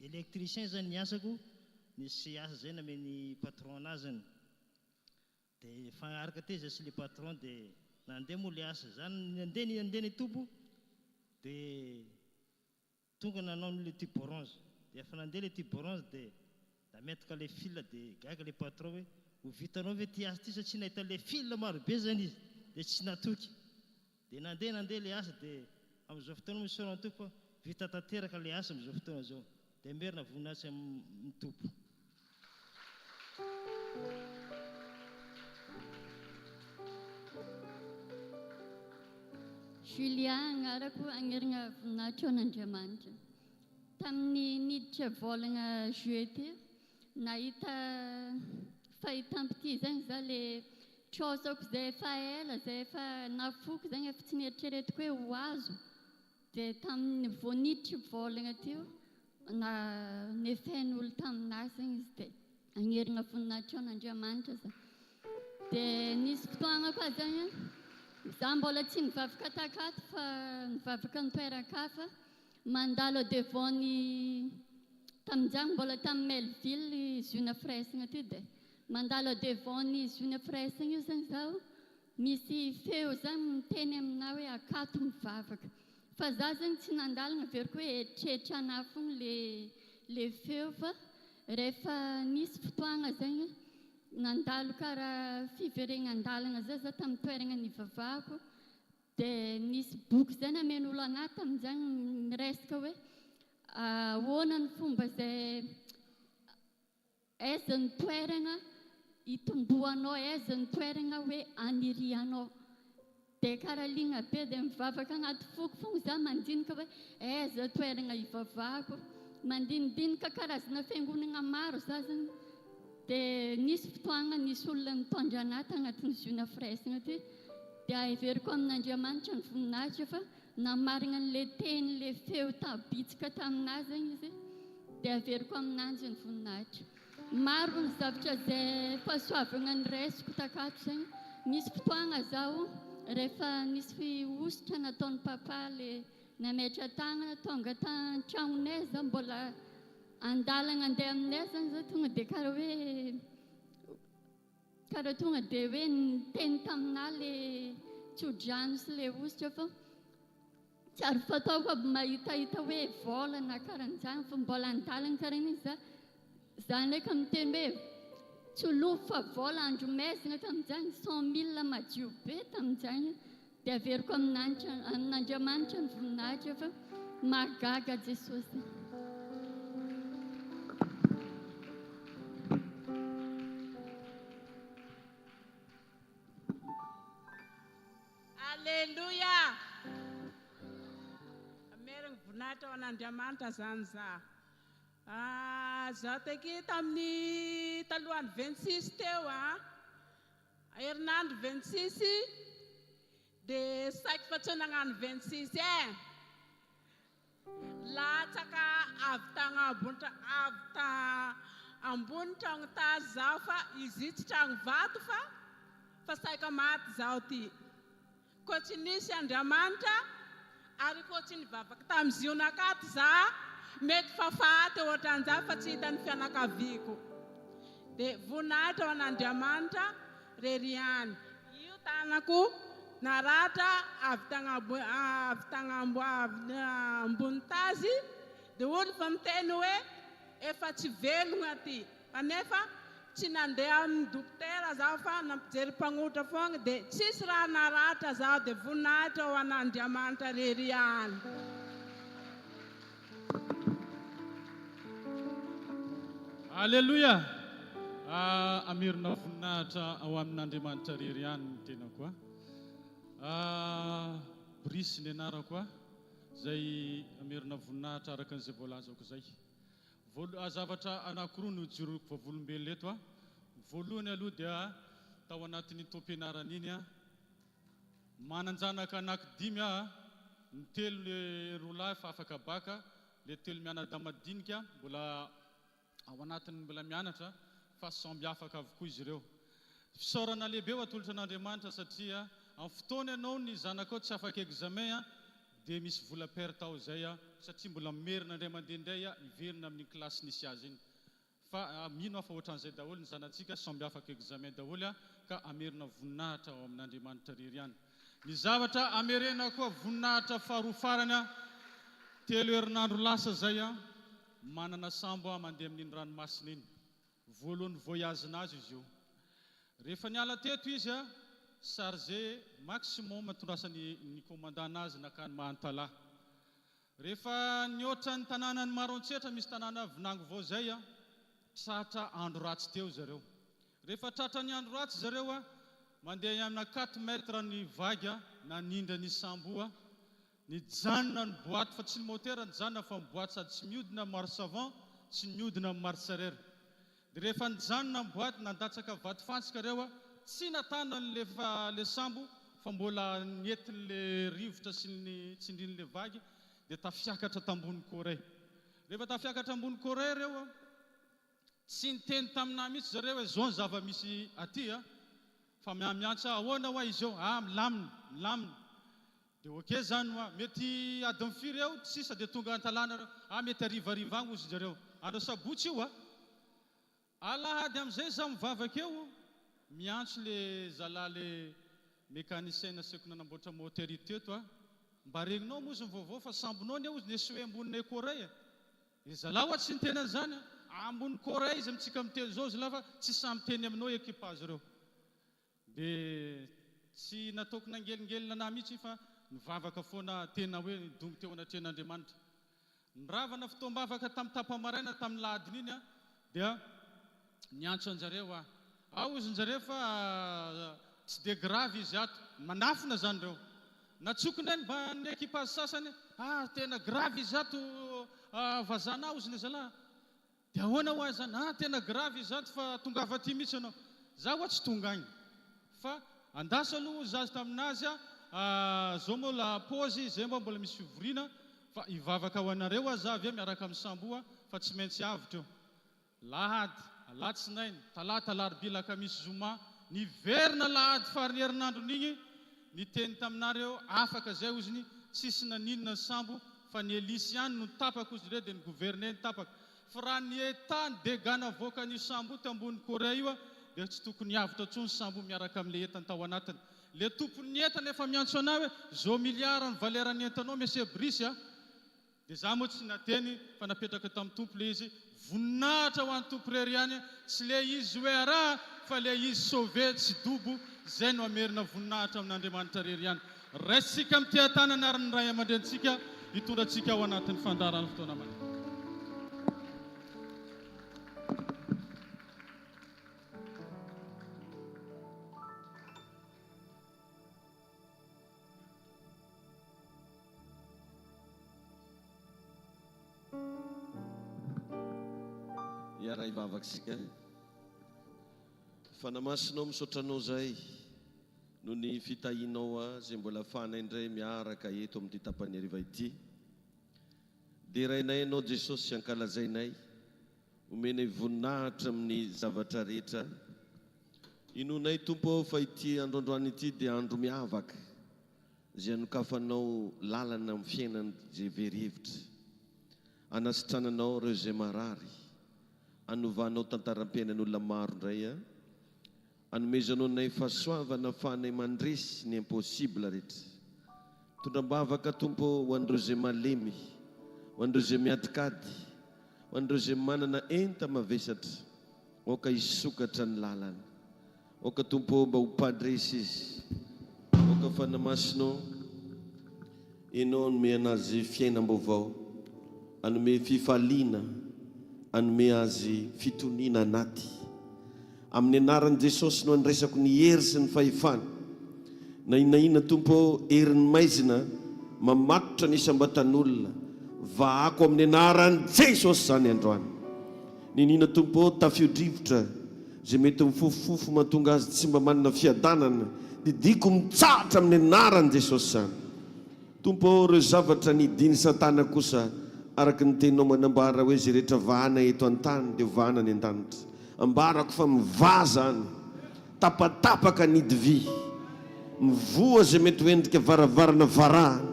électricien zany ny asako nisy asa zay nameny patron anazany dia fagnaraka ty izy sy le patron dia nandeha moa le asa zany nandeha ny tompo dia tonga nanao le tube orange dia efa nandeha le tube orange dia nametaka le fil dia gaga le patron hoe ho vitanao ve ty asa ty satria nahita le fil maro be zany izy dia tsy natoky dia nandeha le asa dia amin'izao fotoana misy saorana tompo vita tanteraka le asa amin'izao fotoana zao dia merina voninahitra amin'ny tompo. Julia agnarako agnerigna voninahitra an'Andriamanitra. Tamin'ny niditra volagna juillet teo, nahita fahitam-pity zegny za le trosako zay efa ela, zay efa nafoko zegny efa tsy nieritreretiko hoe ho azo. Dia tamin'ny vao niditra volagna teo, nefen'olo taminahy zegny izy dia agnerigna voninahitra an'Andriamanitra za. Dia nisy fotoagna koa zegny za mbola tsy nivavaka takato fa nivavaka nitoeran-kafa mandalo devant-ny tamin'izany mbola tamin'ny Melville Zona Fraisina ty dia mandalo devant-ny Zona Fraisina io zany zaho misy feo zany miteny aminahy hoe akato mivavaka fa za zany tsy nandalana veriko hoe eritreritranah fogna le feo fa rehefa nisy fotoagna zany nandalo karaha fiveregnan-dalana zay za tamin'ny toerana nivavahako dia nisy boky zay namen'olo anahy tamin'izany miresaka hoe ahoana ny fomba zay aiza ny toerana hitombohanao, aiza ny toerana hoe anirianao. Dia karaha ligna be dia mivavaka agnaty foko fogna za mandinika hoe aiza toerana hivavahako, mandinidinika karazana fiangonana maro za zany. Dia nisy fotoagna nisy olona nitondra anahy tagnatin'ny Zona Fraisina ty dia aheveriko amin'Andriamanitra ny voninahitra fa namarina an'le teny le feo tabitsika taminahy zegny izy dia aheveriko aminanjy ny voninahitra. Maro ny zavatra zay fahasoavana ny raisiko takato zegny. Nisy fotoagna zaho rehefa nisy ositra nataon'ny papa le nametra tagnana tonga tan-tragnonay za mbola andalana andeha aminay zany za tonga dia karaha tonga dia hoe niteny taminahy le tsodrano sy le ositra fa tsy ary fataoko aby mahitahita hoe volana karan'izany fa mbola andalana karan'iny za ndraika miteny hoe tsolovo fa vola andro maizina tamin'izany 100 000 madio be tamin'izany dia averiko amin'Andriamanitra ny voninahitra fa mahagaga Jesosy. Alleluia! Merigny voninahitra ho an'Andriamanitra zany za. Zaho taky tamin'ny talohan'ny 26 teo herinandro 26 dia saiko fa tsy nagnano 26 latsaka avy ambony tragno tazy zaho fa izy tsy tragno vato fa saika maty zaho ty. Koa tsy nisy Andriamanitra ary koa tsy nivavaka tamin'ny zionakato za mety fafaty ohatran'izay fa tsy hitan'ny fianakaviako. Dia voninahitra ho an'Andriamanitra reriany. Io tanako naratra avy tagna ambony tazy dia olo fa miteny hoe efa tsy velogna ty kanefa tsy nandeha amin'ny dokotera zaho fa nampijery mpagnotra foagna dia tsisy raha naratra zaho dia voninahitra ho an'Andriamanitra reriany. Alleluia! Amirina voninahitra ao amin'Andriamanitra reriany ny tenako Brice ny anarako zay amirina voninahitra araka an'izay voalazako zay. Zavatra anankiroa no jiroko vavolombelona eto voalohany aloha dia tao anatin'ny taom-pianarana iny mananjanaka anankidimy ny telo le roa lahy fa afaka baka, le telo mianadamadiniky mbola ao anatiny mbola mianatra fa samby afaka avokoa izy ireo. Fisaorana lehibe ho atolotra an'Andriamanitra satria amin'ny fotoana ianao ny zanakao tsy afaka examen dia misy vola perte ao zay satria mbola merina indray mandeha indray iverina amin'ny klasy nisy azy iny. Fa mino fa ohatran'izay daholo ny zanatsika samby afaka examen daholo ka amerina voninahitra ao amin'Andriamanitra reriany. Ny zavatra amerina koa voninahitra faharoa farany telo herinandro lasa zay manana sambo mandeha amin'iny ranomasina iny. Voalohany voyage nazy izy io. Rehefa niala teto izy chargé maximum tondrasany ny commandant nazy nakany Mahantala. rehefa nioatra ny tanàna ny Maroantsetra misy tanàna Vinango vao zay a tratra andro ratsy teo zareo. Rehefa tratra ny andro ratsy zareo a mandeha amina 4 mètres ny vague nanindra ny sambo ny janona ny boaty fa tsy ny motera ny janona fa ny boaty sady tsy miodina marche avant tsy miodina marche arrière. Dia rehefa ny janona ny boaty nandatsaka vato fantsika reo tsy natana le sambo fa mbola nientin'le rivotra sy ny tsindrin'le vague dia tafiakatra tambony Corée. Rehefa tafiakatra ambony Corée reo tsy niteny taminahy mihitsy zareo hoe zao ny zava-misy aty fa miantsa ahoana hoa izy eo milamina dia oke zany hoa mety adiny firy eo sisa dia tonga an-talàna reo mety arivariva agny ozy zareo andro sabotsy io alahady am'izay za mivavaka eo miantso le zalahy le mécanicien naseko nanamboatra moteri teto mba regninao mozy vaovao fa sambonao ny ozy nesy hoe amboniny Corée zalahy hoa tsy niteny an'izany ambony Corée izy amitsika miteny zao izy lafa tsy samy teny aminao équipage reo dia tsy nataoko nangelingelina na mihitsy fa nivavaka foana tena hoe dongo teo anatrehan'Andriamanitra. Niravana fotoam-bavaka tamin'ny tapa-maraina tamin'ny lahadiny iny dia niantso anjareo ozy njareo fa tsy dia grave izy ato manafina zany reo natsokony mba ny équipage sasany tena grave izy ato vazana ozy ny zalahy dia ahoana hoa zany tena grave izy ato fa tonga avaty mihitsy anao za hoa tsy tonga agny fa andasa aloha zazy taminazy zao moa la pause zay mbola misy fivorina fa ivavaka ho anareo za avy miaraka amin'ny sambo fa tsy maintsy avitra eo lahady alatsinainy talata larobia lakamisy zoma niverina lahady fariny herinandron'igny niteny taminareo afaka zay oziny tsisy naninona ny sambo fa ny elisy ihany no tapaka ozy reo dia ny gouverneur ny tapaka fa raha ny eta ny dégana voaka ny sambo tambony Corée io dia tsy tokony avitra tsony sambo miaraka amin'le entany tao anatiny. Le tompony entana efa miantso anao hoe zao miliara ny valeran'ny entanao monsieur Brice dia za moa tsy nateny fa napetraka tamin'ny tompo le izy voninahitra ho an'ny tompo rery ihany tsy le izy hoe raha fa le izy sauvé tsy dobo zay no amerina voninahitra amin'Andriamanitra rery ihany. Raisitsika amin'ny tia-tanana ary ny ray aman-drenitsika hitondratsika ao anatin'ny fandaran'ny fotoana manodidina. Iara ivavaksika fanamasinao misaotranao zay no ny fitahinao zay mbola afahana indray miaraka eto amin'ny tapany hariva ity dia rainay anao Jesosy sy ankalazainay omenay voninahitra amin'ny zavatra rehetra inonay tompo fa ity androandroany ity dia andro miavaka zay anokafanao lalana amin'ny fiainana zay verihevitra anasitrananao reo zay marary anovanao tantaram-piainan'olona maro indray anomezanao nay fahasoavana afahanay mandresy ny impossible rehetra tondram-bavaka tompo ho andreo zay malemy ho andreo zay miatikady ho andreo zay manana enta mavesatra oka hisokatra ny lalana oka tompo mba ho padresy izy oka fanamasinao enao anome anazy fiainam-baovao anome fifaliana anome azy fitoniana anaty amin'ny anaran'i Jesosy no andraisako ny hery sy ny fahefana na inaina tompo herin'ny maizina mamatotra ny isambatan'olona vaako amin'ny anaran'i Jesosy zany androany ninina tompo tafio-drivotra zay mety mifofofofo mahatonga azy tsy mba manana fiadanana didiko mitsahatra amin'ny anaran'i Jesosy zany tompo reo zavatra nidiny satana kosa araka ny teninao manambara hoe zay rehetra vahana eto an-tany dia vahana ny an-danitra ambarako fa mivazany tapatapaka nidivy mivoa zay mety hoendrika varavarana varahana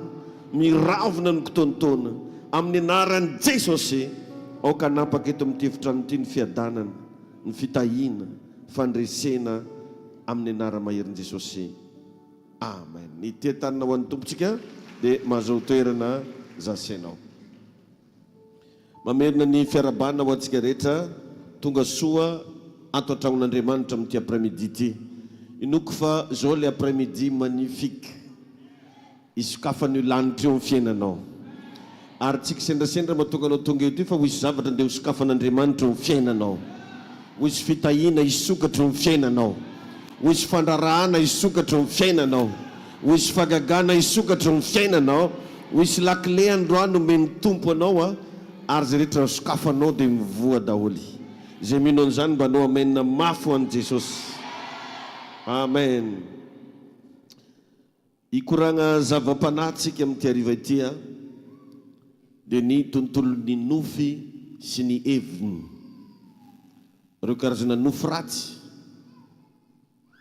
miravona ny kotonotona amin'ny anaran'i Jesosy aoka napaka eto amin'ny tefitrano ity ny fiadanana ny fitahina fandresena amin'ny anara maherin' Jesosy amen. Ny tia-tanana ho an'ny tompontsika dia mahazao toerana zasenao mamerina ny fiarabana ho antsika rehetra tonga soa ato an-tragnon'Andriamanitra amin'ity après-midi ity inoko fa zao le après-midi magnifique isokafan'io lanitra eo amin'ny fiainanao ary tsika sendrasendra mahatonga anao tonga eo ty fa hoisy zavatra ndeha hosokafan'Andriamanitra ny fiainanao, hoisy fitahiana isokatra ny fiainanao, hoisy fandrarahana isokatra ny fiainanao, hoisy fagagana isokatra ny fiainanao, hoisy lakile androany omeny tompo anao a, ary zay rehetra sokafanao dia mivoa daholy. Zay mino an'izany mba anao amenina mafy ho an'i Jesosy. Amen. Ikoragna zava-panahytsika amin'ity hariva ity a, dia ny tontolon'ny nofy sy ny heviny, ireo karazana nofy ratsy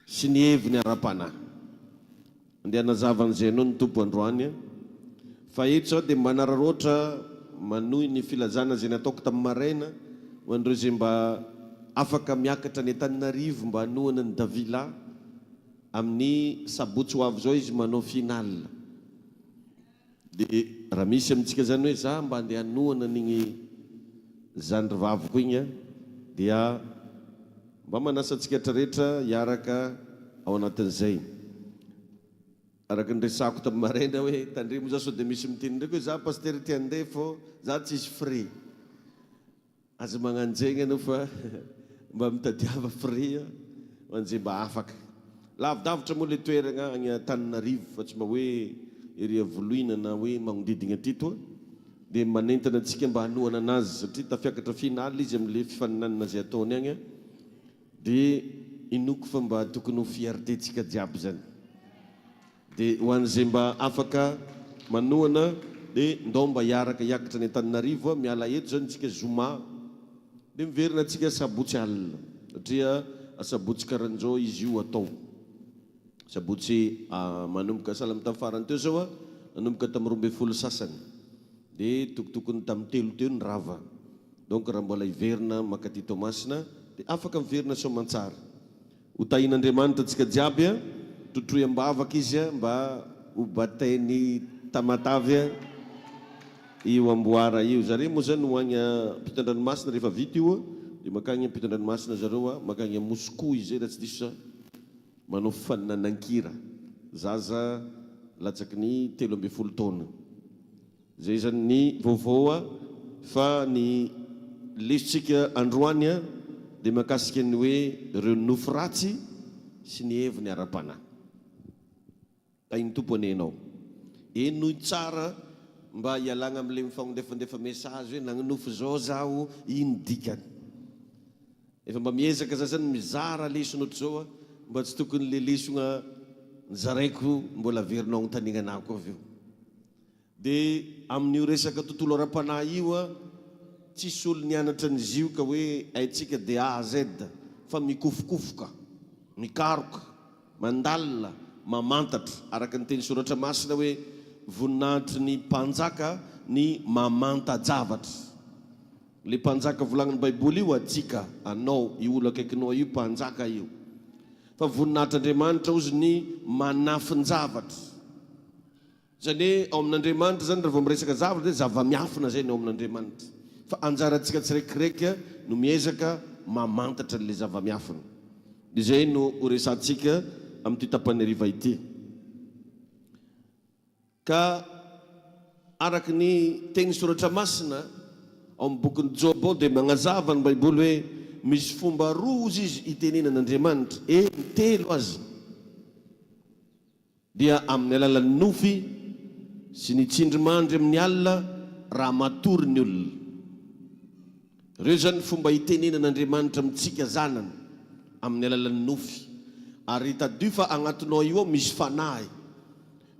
sy ny heviny ara-panahy. Andeha hanazava an'izay anao ny tompo androany, fa eto zao dia manararoatra manohy ny filazana zay nataoko tamin'ny maraina ho an'ireo zay mba afaka miakatra ny Antananarivo mba hanohana ny Davila. Amin'ny sabotsy ho avy zao izy manao final. Dia raha misy amintsika zany hoe za mba andeha hanohana n'igny zandrivaviko igny a, dia mba manasantsika rehetra hiaraka ao anatin'izay. Araka ny resako tamin'ny maraina hoe tandremo za sao dia misy miteny ndraiky hoe za paster ty andeha fô za tsisy free. Aza magnanjegny anao fa mba mitadiava free ho an'izay mba afaka. Lavidavitra moa le toerana agny Antananarivo fa tsy mba hoe ery Voloina na hoe magnodidina aty toa, dia manentana antsika mba hanohana anazy satria tafiakatra finaly izy amin'ile fifaninanana zay ataony agny, dia inoko fa mba tokony ho fierté-tsika jiaby zany. Dia ho an'izay mba afaka manohana dia ndao mba hiaraka hiakatra ny Antananarivo miala eto zany tsika zoma, dia miverina antsika sabotsy alina satria sabotsy karan'izao izy io atao. Sabotsy manomboka sahala tamin'ny farany teo zao a, nanomboka tamin'ny 12 sasany, dia tokotokony tamin'ny 3 teo ny rava. Donc raha mbola hiverina makaty Tomasina dia afaka miverina Soamantsara. Ho tahin'Andriamanitra antsika jiaby a, totroy ambavaka izy a mba ho batainy Tamatavy a io amboara io. Zareo moa zany ho agny ampitan-dranomasina rehefa vita io dia makagny ampitan-dranomasina zareo a, makagny a Moscou izy raha tsy diso manao fananankira zaza latsaky ny 13 taona. Zay zany ny vaovao a, fa ny lesitsika androany a dia makasika ny hoe ireo nofy ratsy sy ny heviny ara-panahy. Tainy tompo anenao enoy tsara mba hialagna amin'ilay mifagnondefandefa message hoe nagnonofy zao zaho ino dikany. Efa mba miezaka za zany mizara lesona ohatry zao a, mba tsy tokony le lesona nizaraiko mbola averinao agnontanignanako avy eo. Dia amin'io resaka tontolo ara-panahy io a, tsisy olo nianatra an'izy io ka hoe haitsika dia A à Z, fa mikofokofoka, mikaroka, mandalina, mamantatra. Araka ny teny soratra masina hoe voninahitry ny mpanjaka ny mamanta-javatra. Le mpanjaka volagniny Baiboly io atsika, anao, io olo akaikinao io mpanjaka io. Fa voninahitr'Andriamanitra ozy ny manafin-javatra. Zany hoe ao amin'Andriamanitra zany raha vao miresaka zavatra dia zava-miafina zay ny ao amin'Andriamanitra. Fa anjarantsika tsiraikiraiky no miezaka mamantatra le zava-miafina. Dia zay no horesantsika amin'ity tapany hariva ity. Ka araka ny teny soratra masina ao amin'ny bokin'ny Job ao dia magnazava ny Baiboly hoe misy fomba roa izy itenenan'Andriamanitra, telo azy, dia amin'ny alalan'ny nofy sy ny tsindrimandry amin'ny alina raha matory ny olona. Ireo zany fomba itenenan'Andriamanitra amintsika zanany amin'ny alalan'ny nofy. Ary hitadio fa agnatinao io ao misy fanahy,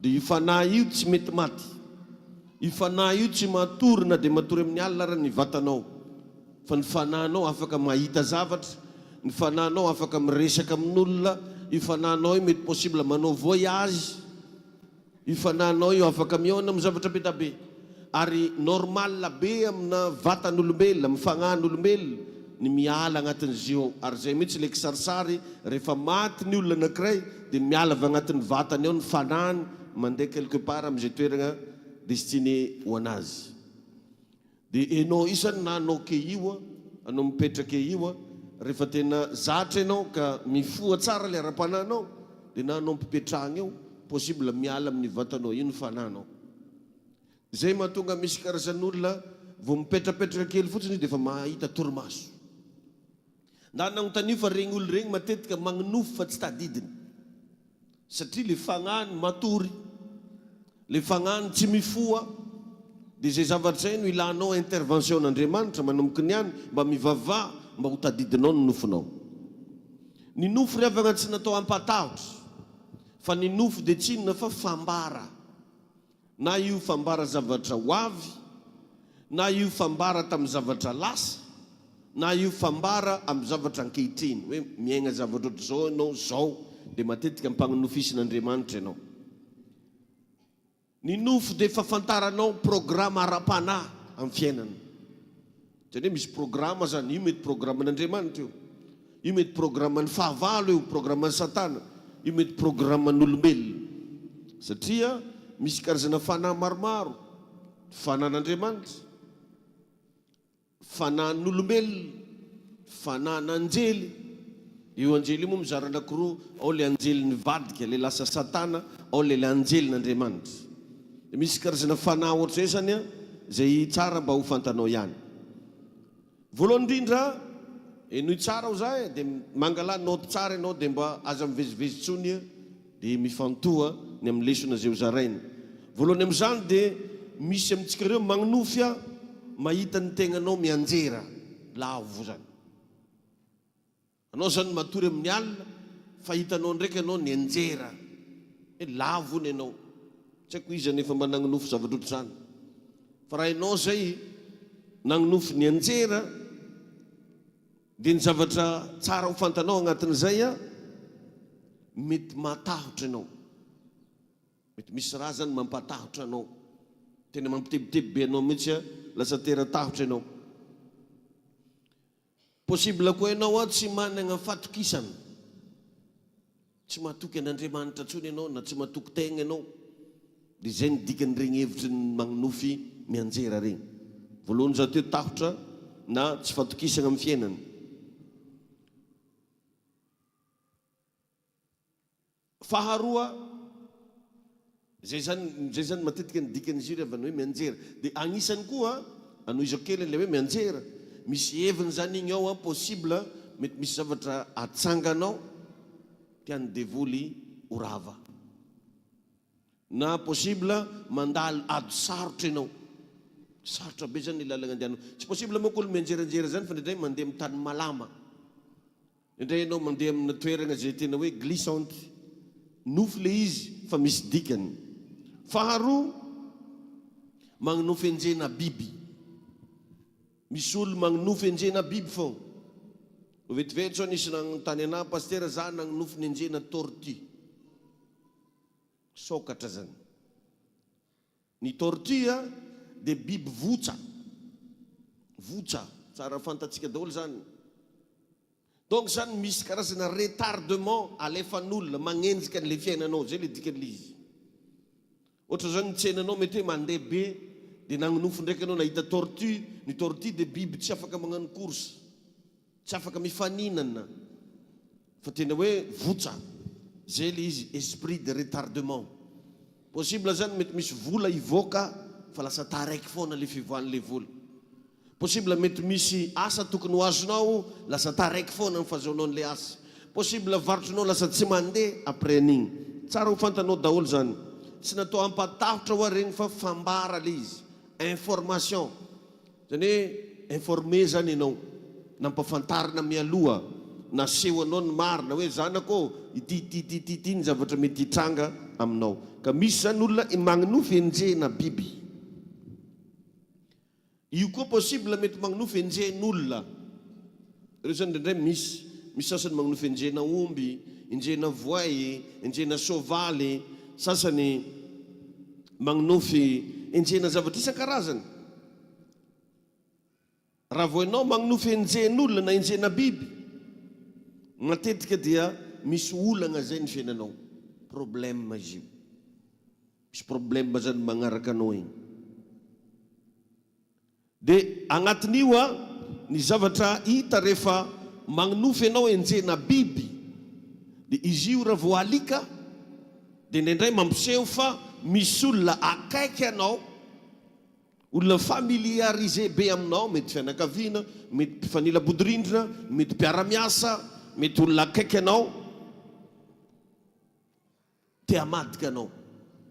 dia io fanahy io tsy mety maty, io fanahy io tsy matory na dia matory amin'ny alina raha ny vatanao, fa ny fanahinao afaka mahita zavatra, ny fanahinao afaka miresaka amin'olona, io fanahinao io mety possible manao voyage, io fanahinao io afaka mihaona amin'ny zavatra be da be. Ary normal be amina vatan'olombelona, amin'ny fagnahan'olombelona ny miala agnatin'izy io. Ary zay mihitsy le kisarisary rehefa maty ny olona anankiray dia miala avy agnatin'ny vatany ao ny fanahiny mandeha quelque part amin'izay toerana destiné ho anazy. Dia enao isany na anao ke io a, anao mipetraka io a, rehefa tena zatra ianao ka mifoha tsara le ara-panahinao dia na anao mipetrahana eo possible miala amin'ny vatanao io ny fanahinao. zay mahatonga misy karazan'olona vao mipetrapetraka kely fotsiny izy dia efa mahita torimaso. Na nanontany fa regny olo regny matetika magnonofo fa tsy tadidiny. Satria le fagnany matory, le fagnany tsy mifoa, dia zay zavatra zay no ilanao intervention n'Andriamanitra manomboky ny any mba mivavah mba ho tadidinao ny nofonao. Ny nofo riavana tsy natao ampatahotra, fa ny nofo dia tsy inona fa fambara. Na io fambara zavatra ho avy, na io fambara tamin'ny zavatra lasa, na io fambara amin'ny zavatra ankehitriny. Hoe miaigna zavatra ohatry zao ianao zao, dia matetika mpagnanofisin'Andriamanitra ianao. Ny nofo dia fahafantaranao programma ara-panahy amin'ny fiainana. Zany hoe misy programma zany, io mety programman'Andriamanitra io. Io mety programman'ny fahavalo io, programman'ny Satana. Io mety programman'olombelona. Satria misy karazana fanahy maromaro, fanan'Andriamanitra, fanan'olombelona, fanan'anjely. Io anjely moa mizara anankiroa, ao le anjely nivadika, le lasa Satana, ao le anjelyn'Andriamanitra. Misy karazana fanahy ohatr'izay zany a, zay tsara mba ho fantanao ihany. Voalohany indrindra, noho tsara ho zay dia mangala note tsara ianao dia mba aza mivezivezitsony dia mifantoha ny amin'ny lesona zay ho zaraina. Voalohany amin'izany dia misy amintsika ireo magnonofy mahita ny tegnanao mianjera lavo zany. Anao zany matory amin'ny alina fa hitanao ndraiky ianao ny anjera, lavo ny ianao. Tsy haiko izy nefa mba nagnonofo zavatra ohatry zany. Fa raha ianao zay nagnonofo ny anjera, dia ny zavatra tsara ho fantanao agnatin'izay mety matahotra ianao. Mety misy raha zany mampatahotra anao, tena mampitebiteby be anao mihitsy lasa tera-tahotra ianao. Possible koa ianao tsy manana fatokisana, tsy mahatoky an'Andriamanitra intsony ianao, na tsy mahatoky tegna ianao. Dia zay ny dikan'ireny hevitry ny magnonofy mianjera regny. Voalohany za teo tahotra na tsy fatokisana amin'ny fiainana. Faharoa, zay zany matetika ny dikan'izy io rehefa hoe mianjera. Dia agnisany koa anohizako kely ilay hoe mianjera, misy heviny zany igny ao possible mety misy zavatra atsanganao tiany devoly ho rava, na possible mandalo ady sarotra ianao. Sarotra be zany lalagna andehanao. Tsy possible moa olo mianjeranjera zany fa ndraindray mandeha amin'ny tany malama, indray ianao mandeha amina toerana zay tena hoe glissante, nofo le izy fa misy dikany. Faharoa, magnonofy enjena biby. Misy olo magnonofy enjena biby fô. Vetivety zao nisy nagnontany anahy, pasteur, za nagnonofy ny enjena tortue. Sokatra zany. Ny tortue dia biby votsa. Votsa, tsara fantatsika daholo zany. Donc zany misy karazana retardement alefan'olona magnenjika an'le fiainanao, zay le dikan'izy. Ohatra zany tsenanao mety hoe mandeha be dia nagnonofo ndraiky ianao nahita tortue. Ny tortue dia biby tsy afaka magnano course, tsy afaka mifaninana, fa tena hoe votsa. Zay le izy, esprit de retardement. Possible zany mety misy vola ivoaka fa lasa taraiky foana le fivoahan'le vola. Possible mety misy asa tokony ho azonao, lasa taraiky foana ny fahazoanao an'le asa. Possible varotranao lasa tsy mandeha après an'igny. Tsara ho fantanao daholo zany. Tsy natao ampatahotra ho regny fa fambara le izy, information. Zany hoe informé zany ianao, nampafantarina mialoha, naseho anao ny marina hoe zanako ity ny zavatra mety hitranga aminao. Ka misy zany olona magnonofy enjena biby. Io koa possible mety magnonofy enjen'olona. Ireo zany ndraindray misy sasany magnonofy enjena omby, enjena voay, enjena soavaly, sasany magnonofy enjena zavatra isan-karazany. Raha vao ianao magnonofy enjen'olona na enjena biby, matetika dia misy olana zay ny fiainanao. Problème izy io. Misy problème zany magnaraka anao igny. Dia agnatin'io ny zavatra hita rehefa magnonofy ianao enjena biby, dia izy io raha vao alika dia indraindray mampiseho fa misy olona akaiky ianao olona familiarisé be aminao, mety fianakaviana, mety mpifanila-bodorindrina, mety mpiara-miasa, mety olona akaiky anao, te hamadika anao,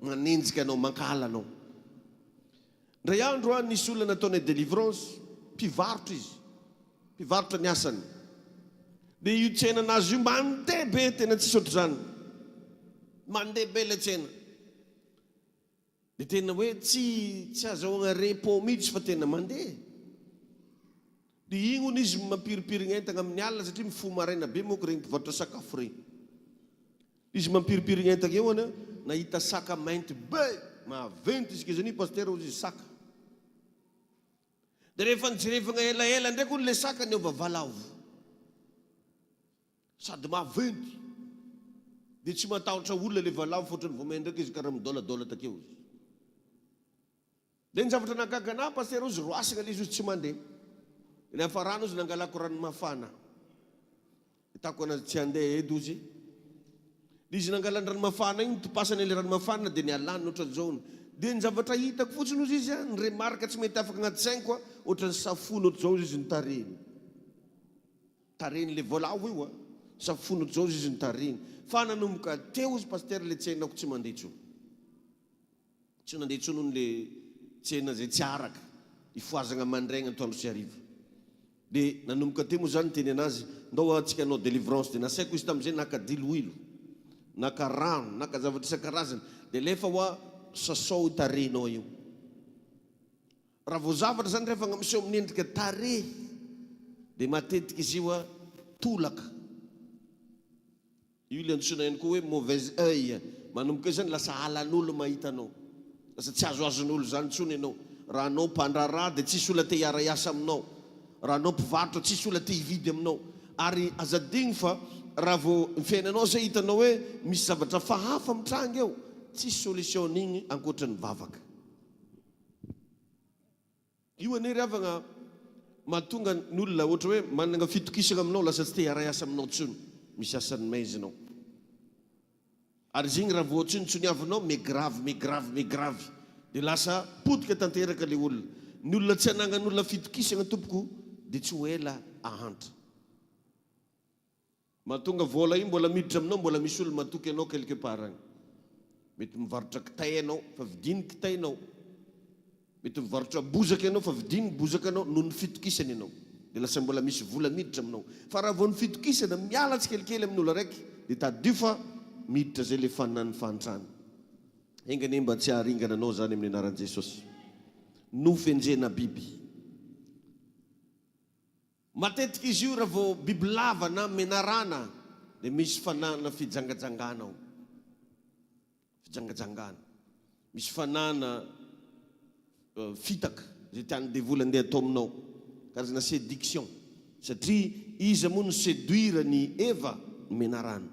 manenjika anao, mankala anao. Ndray andro nisy olona nataonay délivrance, mpivarotra izy, mpivarotra ny asany. Dia io tsena anazy io mandeha be, tena tsisy ohatr' zany, mandeha be ilay tsena. Dia tena hoe tsy azahoagna repos mihitsy fa tena mandeha. Dia igny hono izy mampiripirigna entagna amin'ny alina satria mifo maraina be moa ko regny mpivarotra sakafo regny. Izy mampiripirigna entagna eo ana, nahita saka mainty be, maventy izy kezany pasteur ozy izy saka. Dia rehefa nijerevagna elaela ndraiky hono le saka niova valavo. Sady maventy. Dia tsy matahotra olona le valavo fotrany vomeny ndraiky izy karaha midôladôla takeo izy. Dia ny zavatra nagagana pasteur ozy roasina le izy ozy tsy mandeha. Ny hafarana ozy nangalako rano mafana. Itako anazy tsy handeha edy ozy. Dia izy nangalany rano mafana igny topasany le rano mafana dia nialany ohatran'izao. Dia ny zavatra hitako fotsiny ozy izy ny remarque tsy mety afaka agnaty saigny koa ohatran'ny safono ohatr'izao izy nitariny. Tariny le voalavo io safono ohatr'izao izy nitariny. Fa nanomboka teo izy pasteur le tsenako tsy mandeha intsony. Tsy nandeha intsony hono le tsena zay tsy araka ifoazagna mandraigna atoandro sy hariva. Dia nanomboka teo moa zany teny anazy ndao antsika anao délivrance. Dia nasaiko izy tamin'izay naka diloilo, naka rano, naka zavatra isan-karazany. Dia lefa hoa sasao tarehinao io. Raha vao zavatra zany rehefa miseho amin'ny endrika tare, dia matetika izy io tolaka. Io le antsoina ihany koa hoe mauvaise œil. Manomboka zany lasa halan'olo mahita anao. Lasa tsy azoazon'olo zany intsony ianao. Raha anao mpandrarà dia tsisy olona te hiara-iasa aminao. Raha anao mpivarotra tsisy olona te hividy aminao. Ary azadigny fa raha vao ny fiainanao zay hitanao hoe misy zavatra fahafa mitranga eo, tsisy solution igny ankoatran'ny vavaka. Io anery avagna mahatonga ny olona ohatra hoe manana fitokisana aminao lasa tsy te hiara-iasa aminao intsony. Misy asany maizinao. Ary izy igny raha vao tsoniavinao megravy. Dia lasa potika tanteraka le olona. Ny olona tsy anangan'olona fitokisana tompoko dia tsy ho ela ahantra. Mahatonga vola io mbola miditra aminao, mbola misy olona matoky anao quelque part agny. Mety mivarotra kitay anao fa vidiny kitaynao. Mety mivarotra bozaka anao fa vidiny bozaka anao noho ny fitokisana anao. Dia lasa mbola misy vola miditra aminao. Fa raha vao ny fitokisana miala tsikelikely amin'olo araiky dia tadio fa miditra zay le faninan'ny fantrany. Engany mba tsy haharingana anao zany amin'ny anaran'i Jesosy. Nofenjena biby. Matetika izy io raha vao biby lava na menarana dia misy fanana fijangajangana ao. Fijangajangana. Misy fanana fitaka zay tiany devoly andeha atao aminao. Karazana séduction. Satria izy moa no séduire ny Eva menarana.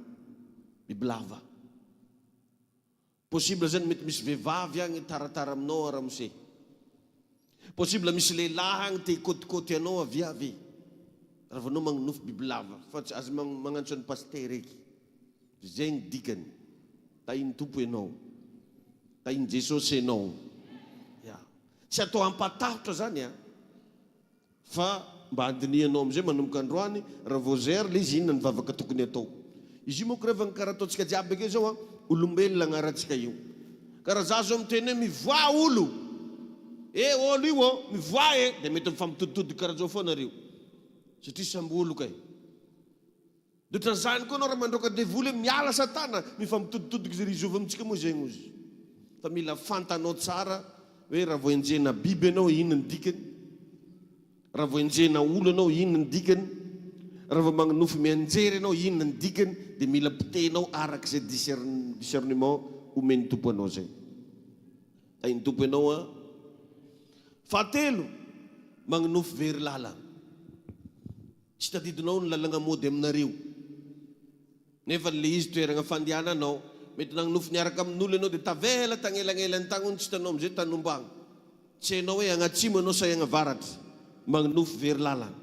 Biby lava. Possible zany mety misy vehivavy agny taratara aminao ramose. Possible misy lehilahy agny te hikôtikôty anao aviavy. Raha vao anao magnonofo biby lava. Fa tsy azo magnantso ny paster eky. Zay ny dikany. Tahiny tompo ianao. Tahiny Jesosy ianao. Tsy atao ampatahotra zany fa mba andinianao amizay manomboka androany raha vao zay le izy inona ny vavaka tokony atao. Izy io moko rehefa karaha ataontsika jiaby akeo zao olombelona agnarantsika io. Karaha za zao miteny hoe mivoa olo. Olo io mivoa dia mety mifampitoditody karaha zao foana reo. Satria samby olo kay. Dia ohatran'izany koa anao raha mandroaka devoly miala satana mifampitoditodiky zay rizova amintsika moa zegny ozy. Fa mila fantanao tsara hoe raha vao enjena biby anao inona ny dikany. Raha vao enjena olo anao inona ny dikany. Raha vao magnonofo mianjery anao inona ny dikany dia mila pitenao araka izay discernement omeny tompo anao zay. Hainy tompo anao fahatelo magnonofo very lalana. Tsy tadidinao ny lalagna mody aminareo. Nefa le izy toeragna fandehananao mety nagnonofo niaraka amin'olo anao dia tavela tagnelagnelany tagny hono tsy hitanao amizay tanombagna. Tsy hainao hoe agnatsimo anao sa agnavaratra. Magnonofo very lalana.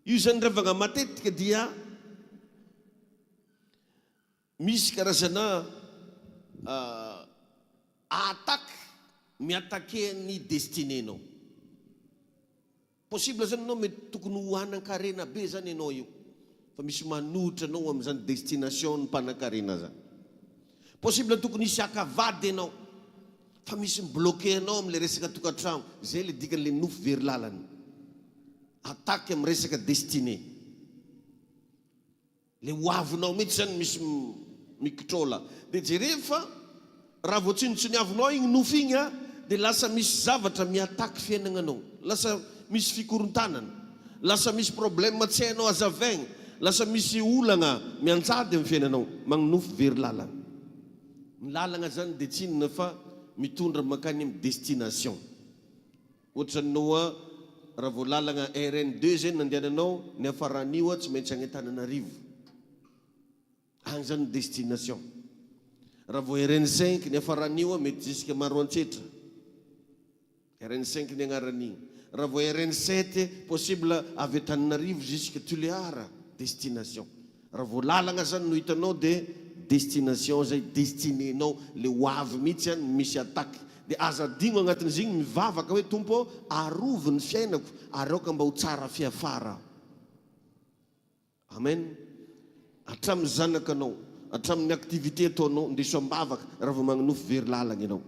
Io zany revagna matetika dia misy karazana attaque miatake ny destinenao. Possible zany anao mety tokony hoanan-karena be zany ianao io, fa misy manohitra anao amin'izany destination ny mpanan-karena zany. Possible tokony hisy akavady ianao, fa misy mbloqué anao amin'le resaka tokantrano, zay le dikan'le nofo very lalany. Attaque amin'ny resaka destiné. Le hoavinao mihitsy zany misy mikitrola. Dia jereo fa raha vao tsinotsiniavinao igny nofo igny a, dia lasa misy zavatra miataky fiainagnanao, lasa misy fikorontanana, lasa misy problème tsy hainao azavaigny, lasa misy olagna mianjady amin'ny fiainanao, magnonofo very lalana. Ny lalagna zany dia tsinona fa mitondra makany amin'ny destination. Ohatranao raha vao lalagna RN2 zay nandehananao, ny afaran'io tsy maintsy agny Antananarivo, agny zany destination. Raha vao RN5 ny afaran'io mety jusqu'à Maroantsetra, RN5 ny agnaran'igny. Raha vao RN7 possible avy Antananarivo jusqu'à Tuleara, destination. Raha vao lalagna zany no hitanao dia destination zay, destinénao, le hoavy mihitsy zany misy attaque. Dia azadigno agnatin'izy igny mivavaka hoe tompo arovo ny fiainako ary aoka mba ho tsara fiafara. Amen. Hatramin'ny zanakanao, hatramin'ny activité ataonao ndeso ambavaka raha vao magnonofo very lalagna ianao.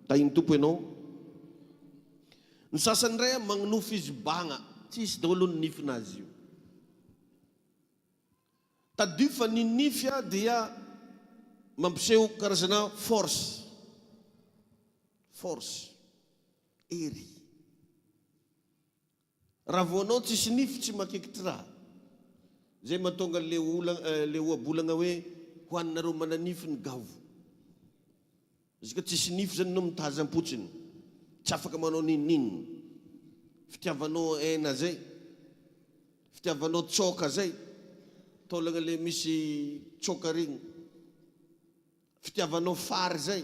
Tahiny tompo ianao. Ny sasany indray magnonofo izy bagna, tsisy daholo ny nifinazy io. Tadio fa ny nify dia mampiseho karazana force. Force, ery. Raha vao anao tsisy nify tsy makikitra raha. Zay mahatonga le ohabolagna hoe hoaninareo mananify ny gavo. Izy ka tsisy nify zany anao mitazam-potsiny, tsy afaka manao ninnininy. Fitiavanao hena zay, fitiavanao tsoka zay, taolagna le misy tsoka regny, fitiavanao fary zay,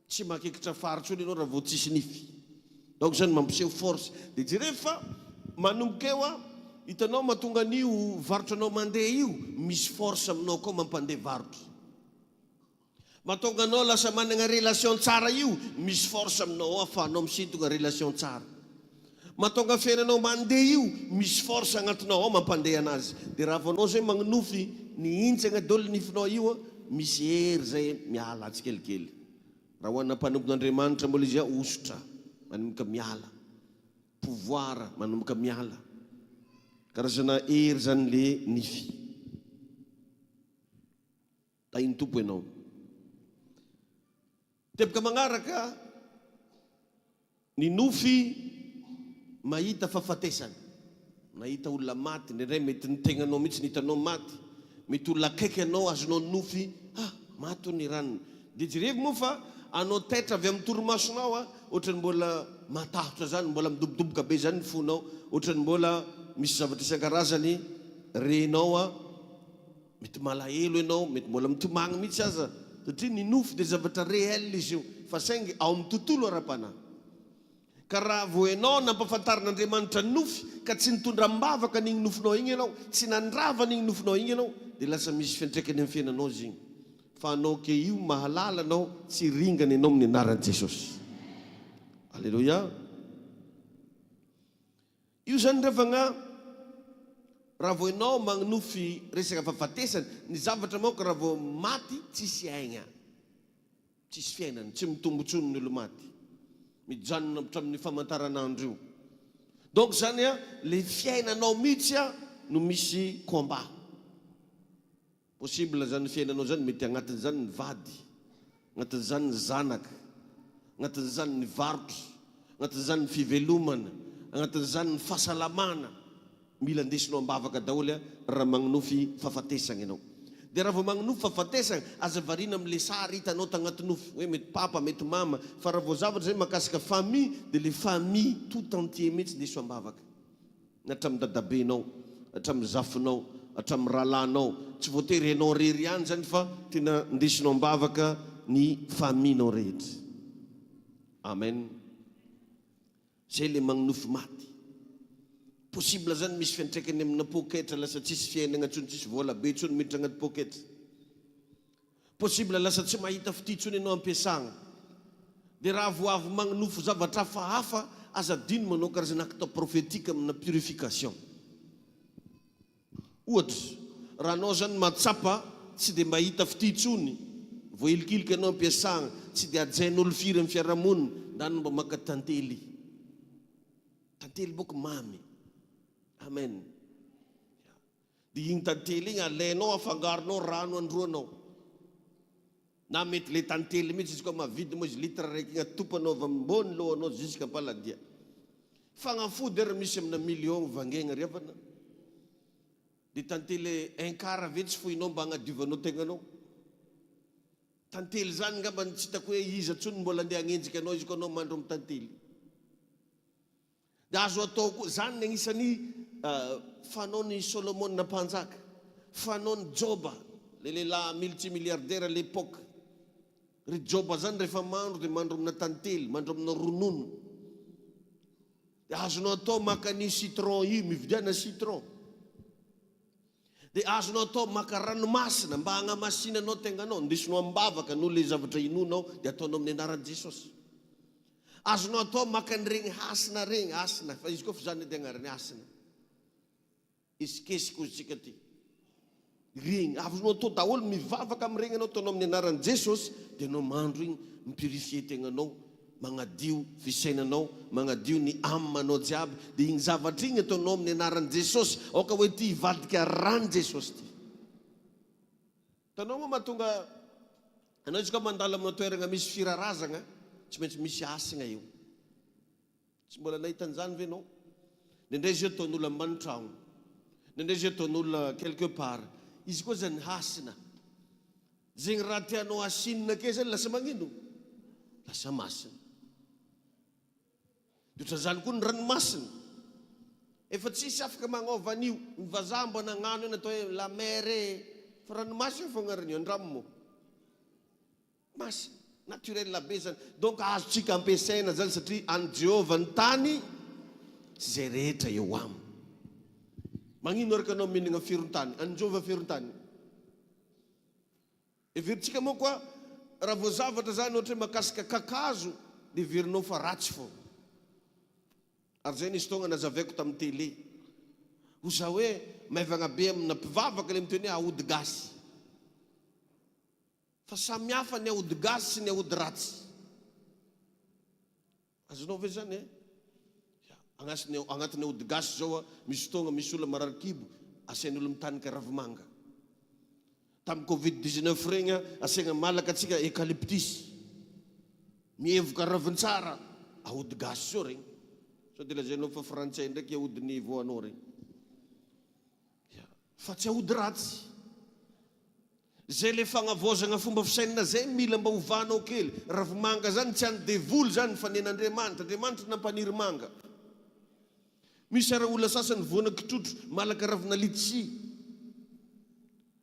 tsy makikitra fary tsony ianao raha vao tsisy nify. Donc zany mampiseho force. Dia jereo fa manomboka eo hitanao mahatonga an'io varotranao mandeha io misy force aminao koa mampandeha varotra. Mahatonga anao lasa manana relation tsara io misy force aminao ahafahanao misintona relation tsara. Mahatonga fiainanao mandeha io misy force agnatinao ao mampandeha anazy. Dia raha vanao zay magnonofy ny intsagna dolo nifinao io misy hery zay miala tsikelikely. Raha hoanina mpanompon'Andriamanitra mbola izy osotra manomboka miala, pouvoir manomboka miala, karazana hery zany le nify. Tahiny tompo ianao. Teboka magnaraka ny nofy mahita fahafatesana, mahita olona maty, nindray mety ny tegnanao mihitsy ny hitanao maty, mety olona akaiky anao azonao nofy, maty ny ranony. Dia jerevy moa fa anao taitra avy amin'ny torimasonao ohatrany mbola matahotra zany, mbola midobodoboka be zany ny fonao, ohatrany mbola misy zavatra isan-karazany renao mety malahelo ianao, mety mbola mitomagny mihitsy aza, satria ny nofy dia zavatra réel izy io, fa saingy ao amin'ny tontolo ara-panahy. Ka raha vao ianao nampafantarin'Andriamanitra ny nofy ka tsy nitondra mbavaka n'igny nofinao igny ianao, tsy nandrava n'igny nofinao igny ianao, dia lasa misy fiantraikany amin'ny fiainanao izy igny. Fa anao ke io mahalala anao, tsy ringana ianao amin'ny anaran'i Jesosy. Alleluia. Io zany revagna raha vao ianao magnonofy resaka fahafatesana, ny zavatra moka raha vao maty tsisy aigna, tsisy fiainana, tsy mitombotsony ny olo maty, mijanona hatramin'ny famantaranandro io. Donc zany le fiainanao mihitsy no misy combat. Possible zany fiainanao zany mety agnatin'izany ny vady, agnatin'izany ny zanaka, agnatin'izany ny varotra, agnatin'izany ny fivelomana, agnatin'izany ny fahasalamana. Mila ndesinao ambavaka daholo raha magnonofy fahafatesana ianao. Dia raha vao magnonofy fahafatesana, aza variana amin'le sary hitanao tagnaty nofy, hoe mety papa, mety mama, fa raha vao zavatra zay mahakasika famille, dia le famille tout entier mihitsy ndeso ambavaka. Hatramin'ny dadabenao, hatramin'ny zafinao, hatramin'ny rahalanao, tsy voatery ianao rery ihany zany fa tena ndesinao ambavaka ny famille-nao rehetra. Amen. Zay le magnonofy maty. Possible zany misy fiantraikany amina poketra, lasa tsisy fiainana tsony, tsisy vola be tsony miditra agnaty poketra. Possible lasa tsy mahita fity tsony ianao ampiasagna. dia raha voavy magnofo zavatra hafahafa azadino manao karazana acte prophétique amina purification. Ohatra raha anao zany matsapa tsy dia mahita fititsony voahilikilika anao ampiasagna tsy dia ajain'olo firy amin'ny fiarahamonina ndany mba maka tantely boka mamy. Amen. Dia igny tantely igny alainao afangaronao rano androanao, na mety le tantely mihitsy izy koa mavidy moa izy litre raiky igny atopanao avy ambony lohanao jusqu'à paladia. Fagnafody ary misy amina million vangegna riavana. Dia tantely un-quart ve tsy fohinao mba hagnadiovanao tegnanao. Tantely zany ngamba tsy hitako hoe iza ntsony mbola andeha hagnenjika anao izy koa anao mandro amin'ny tantely. Dia azo atao koa zany agnisan'ny fanaony Solomon nampanjaka, fanaony Joba, le lehilahy multimilliardaire à l'époque. Ry Joba zany rehefa mandro dia mandro amina tantely, mandro amina ronono. Dia azonao atao maka ny citron io, mividiana citron. Dia azonao atao maka ranomasina mba hagnamasinanao tegnanao, ndesinao ambavaka noho le zavatra inonao dia ataonao amin'ny anaran'i Jesosy. Azonao atao maka n'regny hasina regny, hasina fa izy koa fa zany dia agnarany hasina. Esikesika ozy tsika ty. Regny azonao atao daholo mivavaka amin'regny anao, ataonao amin'ny anaran'i Jesosy dia anao mandro igny mipurifie tegnanao, magnadio fisainanao, magnadio ny amanao jiaby. Dia igny zavatra igny ataonao amin'ny anaran'i Jesosy. Aoka hoe ty hivadika rany Jesosy ty. Tanao moa mahatonga anao izy koa mandalo amina toerana misy firarazana tsy maintsy misy asina eo. Tsy mbola nahita an'izany ve anao? Nendray izy ataon'olona ambany tragno, nendray izy ataon'olona quelque part. Izy koa zany hasina. Zegny raha tianao asinina ke zany lasa magnino? Lasa masina. Diotra zany koa ny ranomasina. Efa tsisy afaka magnaova an'io. Ny vazaha mbo nagnano io natao hoe la mer fa ranomasina fo agnaran'io, andramo moa. Masina. Naturel be zany. Donc azotsika ampiasaina zany satria any Jehovah ny tany sy zay rehetra eo aminy. Magnino araka anao mihinagna feron-tany? Any Jehovah feron-tany. Everitsika moa koa raha vao zavatra zany ohatra hoe makasika kakazo dia verinao fa ratsy fô. Ary zay nisy tonga nazavaiko tamin'ny télé. Ho za hoe maivagna be amina mpivavaka le miteny hoe aody gasy. Fa samy hafa ny aody gasy sy ny aody ratsy. Azonao ve zany agnatin'ny aody gasy zao misy tonga misy olona mararikibo asian'olo mitanika ravimanga. Tamin'ny Covid-19 regny asiagna malaka atsika eucalyptus. Mievoka ravin-tsara, aody gasy zao regny. Sao dia lazainao fa frantsay ndraiky aody ny voanao regny. Fa tsy aody ratsy. Zay le fagnavozagna fomba fisainana zay mila mba hovanao kely. Ravimanga zany tsy any devoly zany fa nen'Andriamanitra. Andriamanitra nampaniry manga. Misy ara olona sasany voana kitrotro malaka ravina litsi.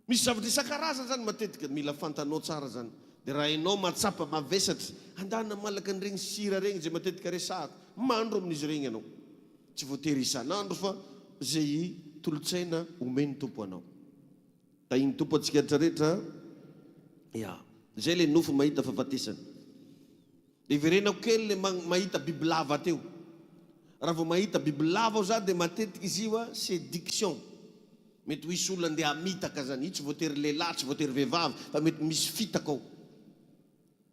Misy zavatra isan-karazany zany matetika mila fantanao tsara zany. Dia raha ianao matsapa mavesatra, andana malaka an'iregny sira regny zay matetika resahako, mandro amin'izy regny ianao. Tsy voatery isan'andro fa zay tolotsaina omeny tompo anao. Tahiny tompo antsika rehetrarehetra. Zay le nofo mahita fahafatesany. Dia verenako kely le mahita bibilava teo. Raha vao mahita bibilava za dia matetika izy io séduction. Mety misy olona andeha hamitaka zany. Tsy voatery lehilahy, tsy voatery vehivavy, fa mety misy fitaka ao.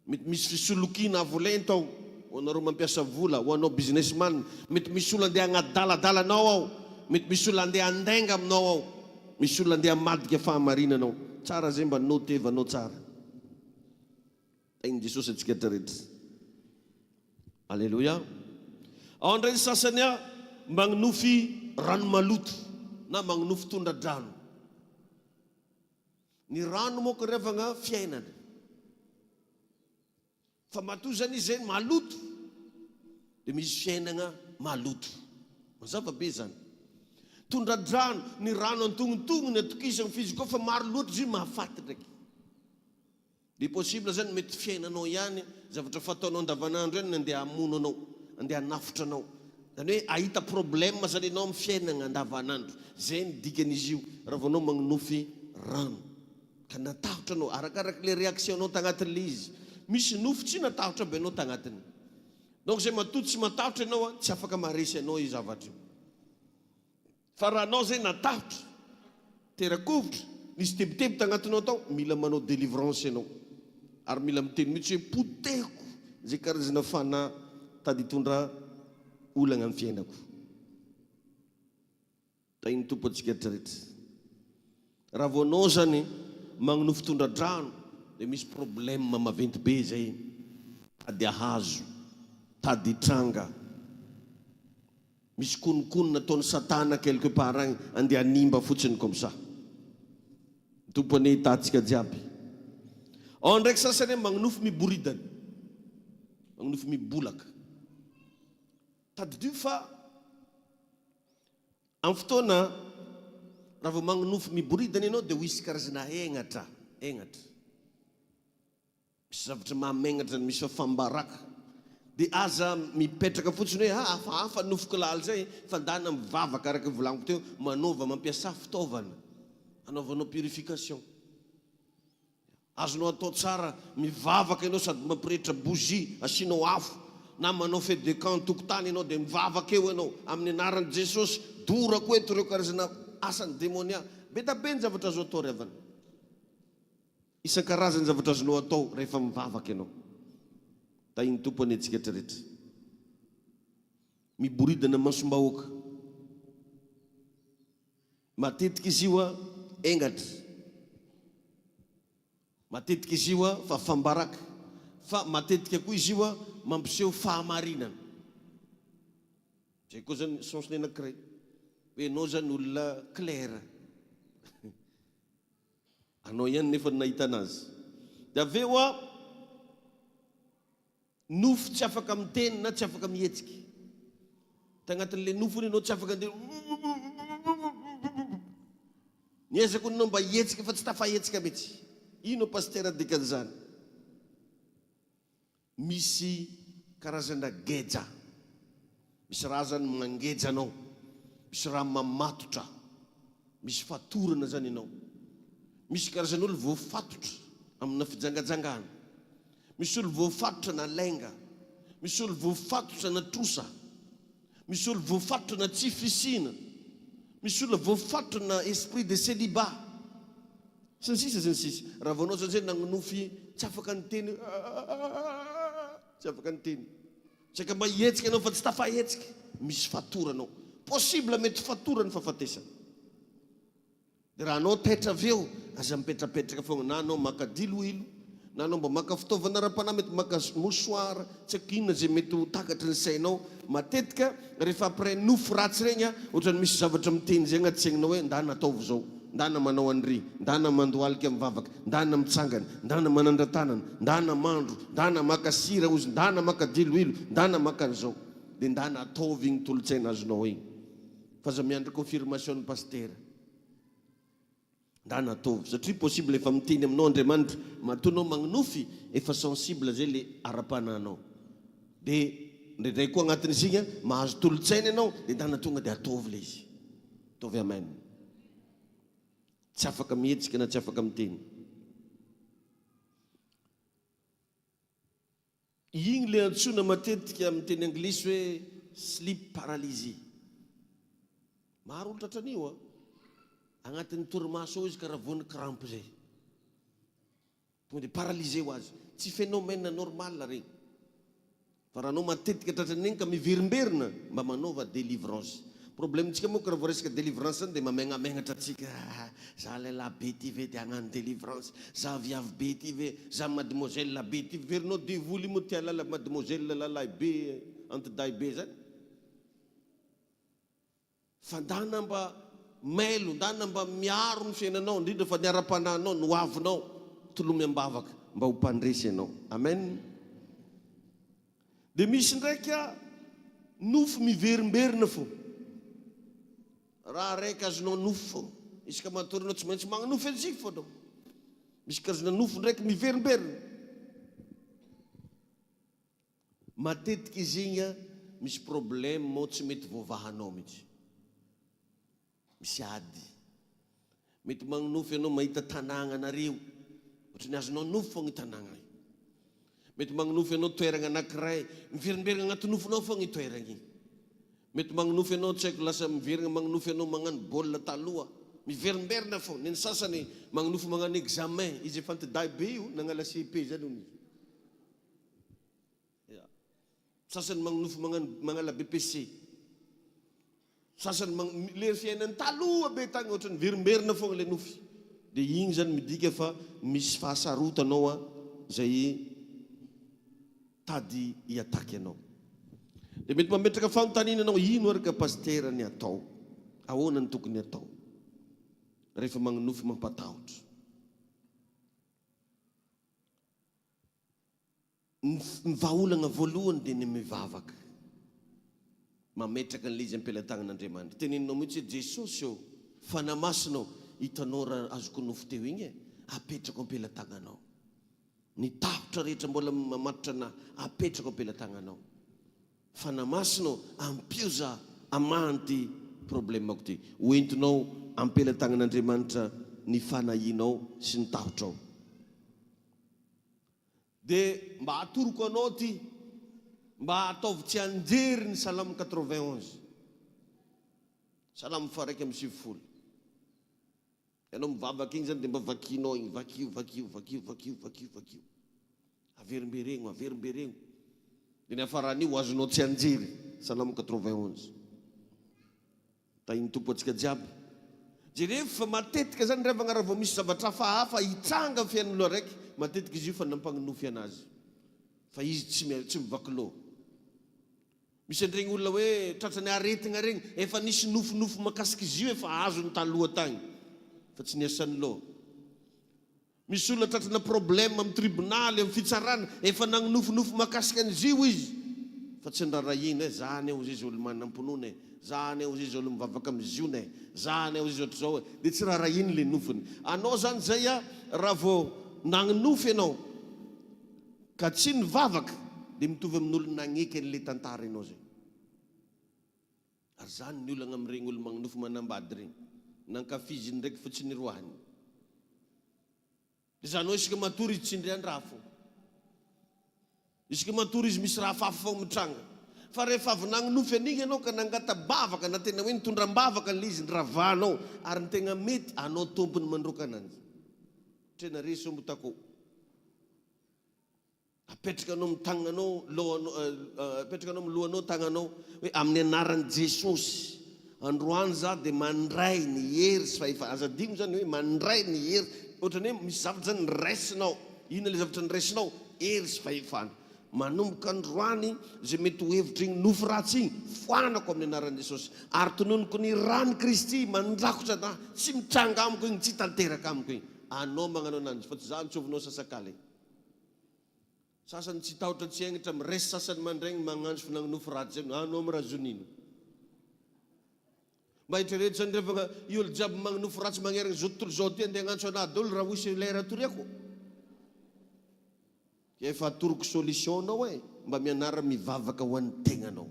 Mety misy fisolokiana avolenta ao. Ho anareo mampiasa vola, ho anao businessman. Mety misy olona andeha hagnadaladalanao ao. Mety misy olona andeha handainga aminao ao. Misy olona andeha hamadika fahamarinanao. Tsara zay mba notevanao tsara. Tainy Jesosy antsika rehetrarehetra. Alleluia. Ao ndray sasany magnofy rano maloto na magnofy tondra-drano. Ny rano moa ko revagna fiainana. Fa matoa zany izy zay maloto dia misy fiainana maloto. Mazava be zany. Tondra-drano, ny rano antognontognony atokisany fizika fa maro loatra izy mahafaty ndraiky. Dia possible zany mety fiainanao ihany zavatra fataonao andavanandro ihany andeha hamono anao, andeha hanafotra anao. Zany hoe ahita problème zany ianao amin'ny fiainana andavanandro. Zay ny dikan'izy io raha vao anao magnofy rano. Ka natahotra anao arakaraka le réaction anao tagnatin'le izy. misy nofo tsy natahotra be anao tagnatiny. Donc zay matoto tsy matahotra ianao tsy afaka maresy anao i zavatra io. Fa raha anao zay natahotra, terakovitra, nisy tebotebo tagnatinao tao, mila manao délivrance ianao. Ary mila miteny mihitsy hoe poteko zay karazana fanahy tady hitondra olana amin'ny fiainako. Tainy tompo antsika rehetrarehetra. Raha vao anao zany magnonofo tondradrano dia misy problème maventy be zay, tady ahazo, tady hitranga, misy konokono nataony satana quelque part agny andeha animba fotsiny comme ça. Tompony hitantsika jiaby. Ao ndraiky sasany magnonofo miboridana, magnonofo mibolaka. Tadidio fa amin'ny fotoana raha vao magnonofo miboridana ianao dia hoisy karazana hegnatra. Misy zavatra mahamenatra, misy fafambaraka. Dia aza mipetraka fotsiny hoe hafa nofoko laly zay fa ndana mivavaka araka volaniko teo, manova mampiasa fitaovana anaovanao purification. Azonao atao tsara mivavaka ianao sady mampirehitra bougie asianao afo, na manao fête de camp tokotany ianao dia mivavaka eo ianao amin'ny anaran'i Jesosy. Dorako eto ireo karazana asany démonia. Be da be ny zavatra azo atao revana. Isan-karazany zavatra azonao atao rehefa mivavaka ianao. Tainy tompony antsika rehetrarehetra. Miboridana masombahoaka. Matetika izy io engatra. Matetika izy io fafambaraka. Fa matetika koa izy io mampiseho fahamarinana. Zay koa zany sensiny anankiray. Hoe anao zany olona clair. Anao ihany nefa nahita anazy. Dia aveo nofo tsy afaka miteny na tsy afaka mihetsika. Tagnatin'le nofony ianao tsy afaka andeha. Niezaka anao mba hihetsika fa tsy tafahetsika mihitsy. Ino pasteur dikan'izany? Misy karazana geja. Misy raha zany mangeja anao. Misy raha mamatotra. Misy fatorana zany ianao. Misy karazan'olo voafatotra amina fijangajangana. Misy olo voafatotra na lenga. Misy olo voafatotra na trosa. Misy olo voafatotra na tsy fisina. Misy olo voafatotra na esprit de célibat. Sy ny sisa. Raha vao anao zany nagnonofy tsy afaka ny teny. Tsy afaka ny teny. Tsy aka mba hihetsika anao fa tsy tafahetsika. Misy fatoranao. Possible mety fatorany fahafatesana. Dia raha anao taitra aveo, aza mipetrapetraka foana. Na anao maka diloilo, na anao mba maka fitaovana ara-panahy, mety maka mosoara, tsy ako inona zay mety ho takatry ny sainao. Matetika rehefa après nofo ratsy regny ohatrany misy zavatra miteny zay agnaty saigninao hoe ndana ataovy zao, ndana manao andry, ndana mandohalika mivavaka, ndana mitsangana, ndana manandra-tanana, ndana mandro, ndana maka sira ozy, ndana maka diloilo, ndana maka an'izao. Dia ndana ataovy igny tolotsaina azonao igny. Fa za miandry confirmation ny pasteur. Ndana ataovy satria possible efa miteny aminao Andriamanitra, matonao magnonofy efa sensible zay le ara-pananao. Dia ndraindray koa agnatin'izy igny mahazo tolotsaina ianao dia ndana tonga dia ataovy le izy. Ataovy amen. Tsy afaka mihetsika na tsy afaka miteny. Igny le antsoina matetika amin'ny teny anglisy hoe sleep paralysie. Maro olo tratran'io agnatin'ny torimaso ao izy karaha voany crampe zay. Tonga dia paralysé ho azy. Tsy phénomène normal regny. Fa raha anao matetika tratran'igny ka miverimberina mba manaova délivrance. Problemtsika moa raha vao resaka délivrance zany dia mamenamenatra atsika. Za lehilahy be ty ve dia hagnano délivrance. Za viavy be ty ve, za mademoiselle be ty. Verinao devoly moa ty alala mademoiselle lalahy be, antiday be zany. Fa ndana mba mailo, ndana mba miaro ny fiainanao, indrindra fa ny ara-pananao, no avinao, tolomy ambavaka mba ho mpandresy ianao. Amen. Dia misy ndraika nofo miverimberina fo. Raha raika azonao nofo fo. Isaka matorinao tsy maintsy magnonofo antsika fo anao. Misy karazana nofo ndraiky miverimberina. Matetika izy igny misy problème moa tsy mety voavahanao mihitsy. Misy ady. Mety magnonofo ianao mahita tanàgna anareo. Ohatrany azonao nofo foagna tanàgna io. Mety magninofy ianao toeragna anankiray, miverimberina agnaty nofonao foagna io toeragna iny. Mety magninofy ianao tsy haiko lasa miverigna magninofy ianao magnano baolina taloha, miverimberina foagna. Ny sasany magninofy magnano examen, izy efa antiday be io, nagnala CP zany hono izy. Sasany magninofy magnala BPC. Sasany le fiainany taloha be tagny ohatrany verimberina foagna le nofy. Dia igny zany midika fa misy fahasarotanao zay tady hiataky anao. Dia mety mametraka fanontaniana anao, ino araka pasteur ny atao? Ahoana ny tokony atao? Rehefa magninofy mampatahotra. Ny vahaolagna voalohany dia ny mivavaka. Mametraka an'ilay izy am-pelantagnan'Andriamanitra. Teneninao mihitsy hoe Jesosy eo, fanamasinao, hitanao raha azoko nofy teo igny e, apetrako am-pelantagnanao. Ny tahotra rehetra mbola mamatotra anahy, apetrako am-pelantagnanao. Fanamasinao, ampioza amanty problemako ty. Hoentinao am-pelantagnan'Andriamanitra ny fanahinao sy ny tahotrao. Dia mba atoroko anao ty, mba ataovy tsy anjery ny Salamo 91. Salamo faraiky amby 70. Ianao mivavaka igny zany dia mba vakianao igny, vakio. Averimbereno. Dia ny afaran'io azonao tsy anjery, Salamo 91. Tahiny tompo antsika jiaby. Rehefa matetika zany rehefa agnaraka vao misy zavatra hafa hitranga fiain'olo araiky, matetika izy io fa nampagninofy anazy. Fa izy tsy mivakilo. Misy an'iregny olona hoe tratrany aretigna regny, efa nisy nofinofy makasika izy io efa azo ny taloha tagny, fa tsy niasan'ny loha. Misy olona tratrana problème amin'ny tribonaly, amin'ny fitsarana, efa nagnofinofy makasika an'izy io izy, fa tsy ndrarahina, zany eo izy olo manam-ponona, zany eo izy olo mivavaka am'izione, zany eo izy ohatr'izao e, dia tsy rarahiny le nofiny. Anao zany zay raha vao nagnonofy ianao ka tsy nivavaka, dia mitovy amin'olo nagneky an'le tantara ianao zay. Ary zany ny olana amin'iregny olo magnonofy manambady regny, nankafiziny ndraiky fa tsy niroahany. Dia zany hoe isika matory izy tsy indrian-draha fo. Isika matory izy misy raha hafahafa foagna mitranga. Fa rehefa avy nagnonofy an'igny ianao ka nangata-bavaka, na tena hoe nitondram-bavaka le izy niravahanao, ary ny tegna mety anao tompony mandroka ananjy. Trena resy ombo tako. Apetrakanao amin'ny tagnanao, apetrakanao amin'ny lohanao, tagnanao, hoe amin'ny anaran'i Jesosy, androany za dia mandray ny hery sy fahefana. Aza digno zany hoe mandray ny hery, ohatrany hoe misy zavatra zany niraisinao. Ino le zavatra niraisinao? Hery sy fahefana. Manomboka androany zay mety ho hevitra igny nofy ratsy igny, foanako amin'ny anaran'i Jesosy. Ary tononoko ny rany Kristy mandrakotra na tsy mitranga amiko igny, tsy tanteraka amiko igny. Anao magnano ananjy, fa tsy za nitsovinao sasakaly. Sasany tsy tahotra tsy aingitra, miresy sasany mandraigny magnanjo finanonofy ratsy zay, anao mirazonino. Mba hitrereto zany rehefa i olo jiaby magnonofy ratsy magnerana zao tontolo zao ty andeha hagnantso anahy daholo raha hoisy lera toriako. Efa atoroko solution anao e, mba mianara mivavaka ho an'ny tegnanao.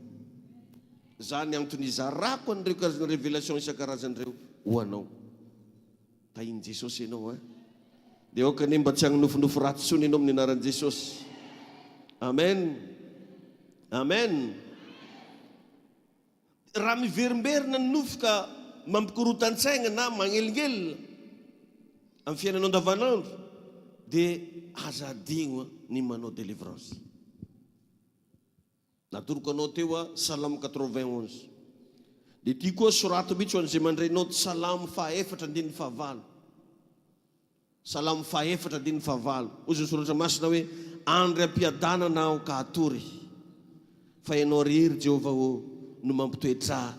Zany antony izarako an'ireo karazana révélation isan-karazan'ireo ho anao. Tahiny Jesosy ianao dia aokany mba tsy hagnonofy ratsy tsony ianao amin'ny anaran'i Jesosy. Amen. Amen. Raha miverimberina ny nofy ka mampikorotan-tsaigna na magnelingelina amin'ny fiainanao andavanandro, dia aza adigno ny manao délivrance. Natoroko anao teo Salamo 91. Dia ty koa sorato mihitsy ho an'izay mandrainao Salamo 4:9. Salamo 4:9. Ozy ny soratra masina hoe andry ampiadanana aho ka hatory, fa ianao rery Jehovah no mampitoetra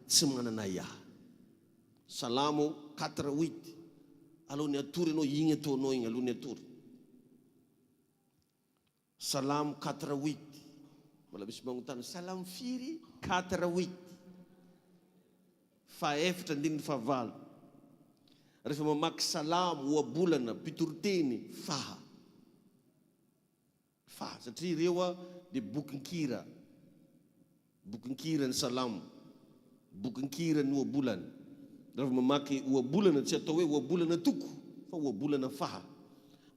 tsy manana iahy. Salamo 4:8. Alohan'ny atory ianao, igny ataonao igny alohan'ny atory. Salamo 4:8. Mbola misy magnontany, Salamo firy? 4:8. 4:9. Rehefa mamaky salamo oabolana mpitoroteny faha. Satria ireo dia bokin-kira. Bokin-kira ny salamo. Bokin-kira ny oabolana. Rehefa mamaky oabolana tsy atao hoe oabolana toko, fa oabolana faha.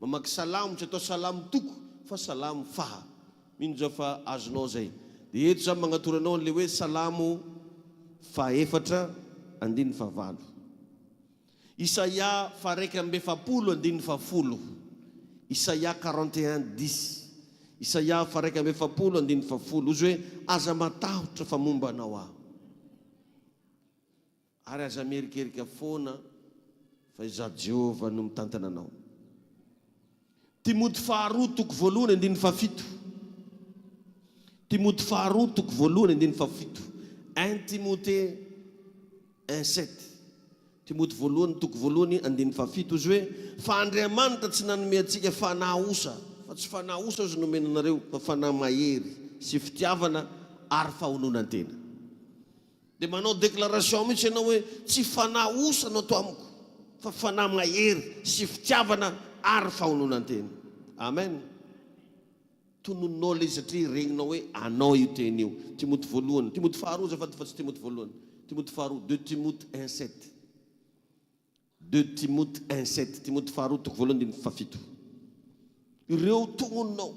Mamaky salamo tsy atao salamo toko, fa salamo faha mino zao fa azonao zay dia eto za magnatoranao an'le hoe salamo faefatra andiny favalo Isaia faraiky ambe fapolo andiny fafolo Isaia 41:10 Isaia faraiky ambe fapolo andiny fafolo ozy hoe aza matahotra fa momba anao aho ary aza merikerika foana fa iza Jehova no mitantana anao Timoty faharoa toko voalohany andiny fafito Timoty faharoa toko voalohany andiny fafito 1 Timothée 1:7 Timoty voalohany toko voalohany andiny fafito ozy hoe fa Andriamanitra tsy nanome antsika fanahy osa fa tsy fanahy osa ozy nomena anareo fa fanahy mahery sy fitiavana ary fahononantena dia manao déclaration mihitsy ianao hoe tsy fanahy osa anao to amiko fa fanahy mahery sy fitiavana ary fahononantena amen tonononao le satria regninao hoe anao io teny io Timoty voalohany Timoty faharoa zafady fa tsy Timoty voalohany Timoty faharoa 2 Timoty 1:7 2 Timoty 1:7 Timoty faharoa toko voalohany andiny fafito ireo tognononao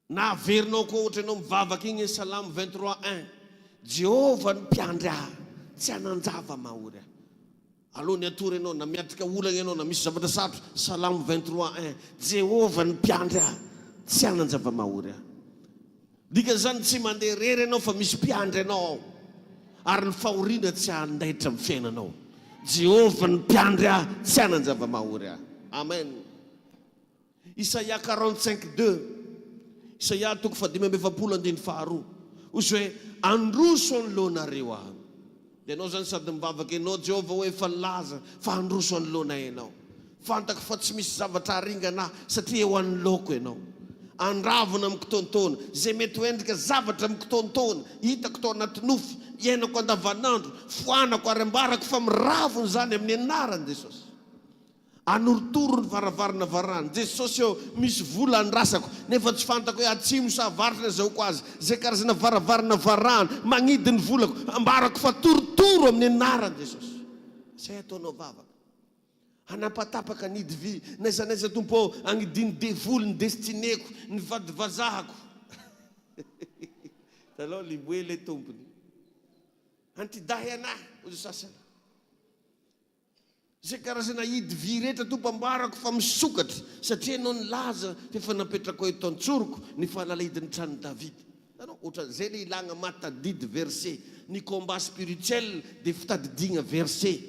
na averinao koa ohatra ianao mivavaka igny Salamo 23:1 Jehova ny mpiandry ahy tsy hananjava mahory ahy aloha ny atory ianao na miatrika olana ianao na misy zavatra sarotra Salamo 23:1 Jehova ny mpiandry ahy tsy hananjava mahory ahy dika zany tsy mandeha rery ianao fa misy mpiandry ianao ary ny fahoriana tsy handaitra amin'ny fiainanao Jehova ny mpiandry ahy tsy hananjava mahory ahy amen Isaia 45:2 Isaia toko fadimy amby efapolo andiny faharoa ozy hoe androso anoloanareo aho dia anao zany sady mivavaka ianao Jehova hoe efa laza fa androso anoloanay ianao fantako fa tsy misy zavatra haringana satria eo anoloako ianao andravona amin'ny kitontona zay mety hoendrika zavatra amin'ny kitontona hitako tao anaty nofy iainako andavanandro foanako ary ambarako fa miravony zany amin'ny anarany Jesosy anoritoro ny varavarana varany Jesosy eo misy vola andrasako nefa tsy fantako hoe atsimo sa avaritra zao ko azy zay karazana varavarana varany magnidy ny volako ambarako fa torotoro amin'ny anarany Jesosy zay ataonao vavaka anapatapaka nidy vy naizanaiza tompo agnidiny devoly ny destineko ny vadivazahako taloha liboele tompony antidahy anahy ozy sasany zay karazana hidy vy rehetra tompo ambarako fa misokatra satria anao nilaza fefa napetrako eto antsoroko ny fahalalahidiny trano Davida anao ohatran'izay le ilagna matadidy verset ny combat spirituel dia fitadidigna verset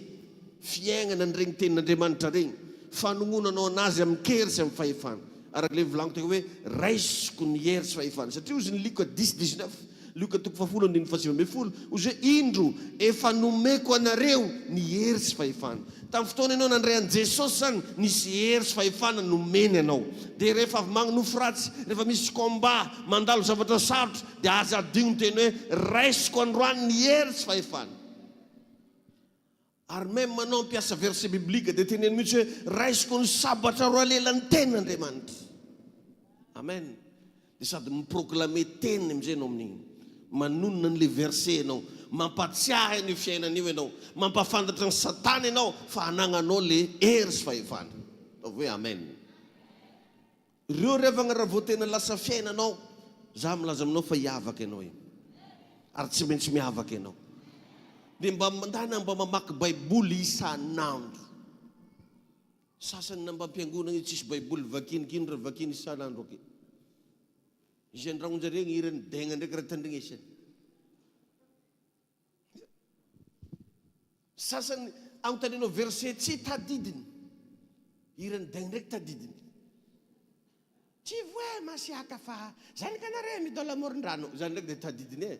fiainana ny regny tenin'Andriamanitra regny fanongonanao anazy amin'ny kery sy amin'ny fahefana arak'ilay volaniko teko hoe raisiko ny hery sy fahefana satria ozy ny Luka 10:19 Luka toko fafolo andiny fasivy amby folo ozy hoe indro efa nomeko anareo ny hery sy fahefana tamin'ny fotoana ianao nandray an Jesosy zany nisy hery sy fahefana nomeny anao dia rehefa avy magnonofo ratsy rehefa misy combat mandalo zavatra sarotra dia aza adigno teny hoe raisiko androany ny hery sy fahefana ary même manao mpiasa verset biblika dia teneny mihitsy hoe raisiko ny sabatra roa lelan'ny tenin'Andriamanitra amen dia sady miproclame teniny amizay anao amin'igny manonona n'le verset ianao mampatsiahy ny fiainan'io ianao mampafantatra ny Satana ianao fa anagnanao le hery sy fahefana ataovy hoe amen ireo revagna raha vao tena lasa fiainanao za milaza aminao fa hiavaka ianao io ary tsy maintsy miavaka ianao dia mba mandana mba mamaky baiboly isan'andro sasany na mba ampiangonana io tsisy baiboly vakinikiny raha vakiny isan'andro ake izy andragnonjareny irany degna ndraiky raha tandrignesany sasany agnotaninao verset tsy tadidiny irany degna ndraiky tadidiny tsy voe masiaka fa zany kanare midola amoron-drano zany ndraiky dia tadidiny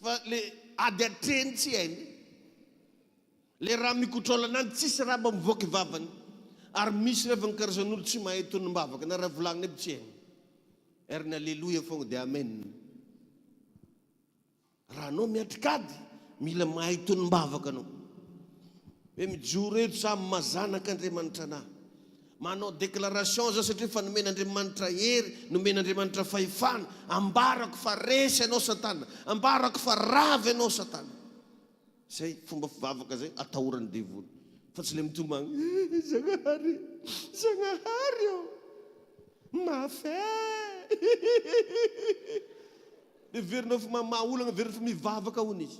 fa le ady atreny tsy hainy le raha mikotrola ananjy tsisy raha mba mivoaka vavany ary misy rehefa ny karazan'olo tsy mahay tonombavaka na raha volagnina aby tsy hainy ery ny alleloia fogna dia amen raha anao miatrikady mila mahay tonombavaka anao hoe mijoro eto sa mazanaka Andriamanitra anahy manao déclaration za satria fa nomen'Andriamanitra hery nomen'Andriamanitra fahefana ambarako fa resy anao Satana ambarako fa ravy anao Satana zay fomba fivavaka zay atahorany devoly fa tsy le mitomagny Zagnahary mafy le verinao fa mamaha olana verina fa mivavaka hono izy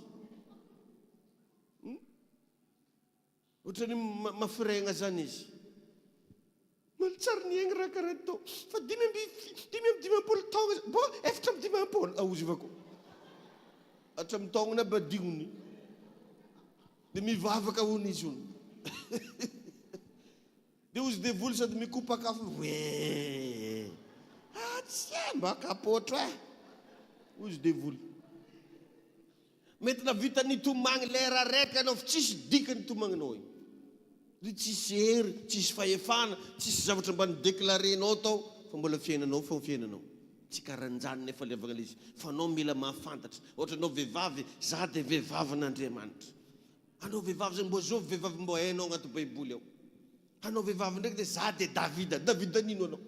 ohatrany mafiragna zany izy malitsary ny aigny raha karaha tao fa 5 taona bo 7 aozy vako hatramy taogna na badigony dia mivavaka hono izy hono dia ozy devoly sady mikopakafo hoe tsy mba kapotra ozy devoly mety navita nitomagny lera raiky anao fa tsisy dika nitomagninao ry tsisy hery tsisy fahefana tsisy zavatra mba nideklarenao tao fa mbola fiainanao fa fiainanao tsy karanjany nefa levagna lizy fa anao mila mahafantatra ohatra anao vehivavy za dia vehivavin'Andriamanitra anao vehivavy zany mbo zao vehivavy mbo hainao agnaty baiboly ao anao vehivavy ndraiky dia za dia Davida nino anao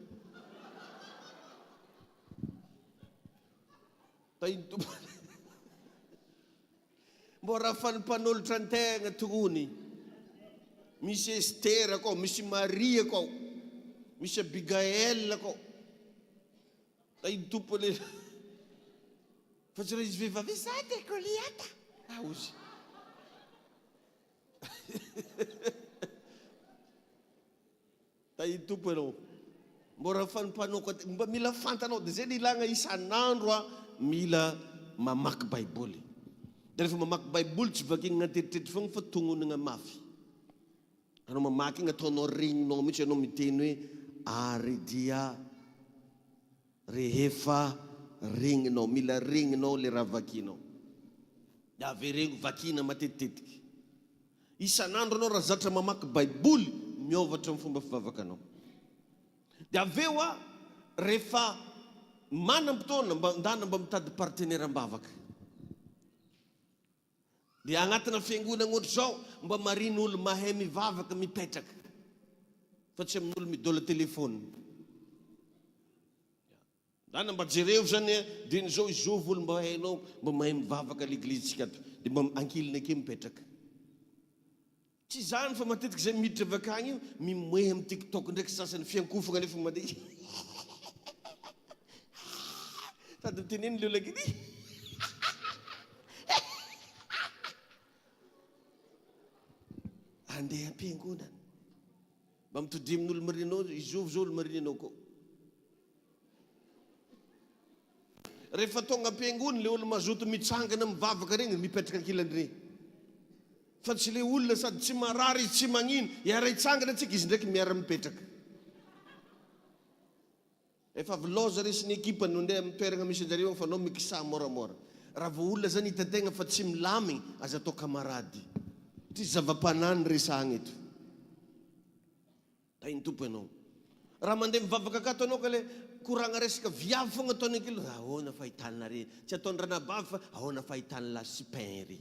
taintompony mbo raha fanompanolatra an-tegna togony misy Estera akao misy Maria akao misy Abigaël akao taintompony fa tsy raha izy vehivavy za dia Goliata aozy taintompo anao mbo raha fanompanoko mba mila fantanao dia zay ny ilagna isan'andro mila mamaky baiboly dia rehefa mamaky baiboly tsy vakina anateritreritra fogna fa tongonana mafy anao mamaky igny ataonao regninao mihitsy anao miteny hoe ary dia rehefa regninao mila regninao le raha vakinao dia averegno vakina matetitetiky isan'andro anao raha zatra mamaky baiboly miovatra amin'ny fomba fivavaka anao dia aveo rehefa manam-potoana ndana mba mitady partenaire am-bavaka dia agnatina fiangonana ohatra zao mba mariny olo mahay mivavaka mipetraka fa tsy amin'olo midola telefôny ndana mba jereo zany dia zao izovy olo mba hainao mba mahay mivavaka l'eglise ato dia mba ankilina ake mipetraka tsy zany fa matetiky zay miditra vakagny io mimoehy amin'ny TikTok ndraiky sasany fiankofagna nefa mandeha sady miteneny le olakiny andeha am-piangonana mba mitodry amin'olo marinanao izovy zao olo marinanao koa rehefa tonga am-piangonana le olo mazoto mitsangana mivavaka regny mipetraka ankilany regny fa tsy le olona sady tsy marary izy tsy magnino iara itsangana antsika izy ndraiky miara mipetraka efa avy loza resy ny ekipa nondeha amin'ny toerana misy anjareo fa anao mikisa moramora raha vao olona zany hitantegna fa tsy milamigny aza atao kamarady tsy zava-panany resahagna eto taintompo ianao raha mandeha mivavaka akato anao ka le koragna resaka viavy fogna ataony ankilo ahoana fahitana re tsy ataony ranabavy fa ahoana fahitany la supin re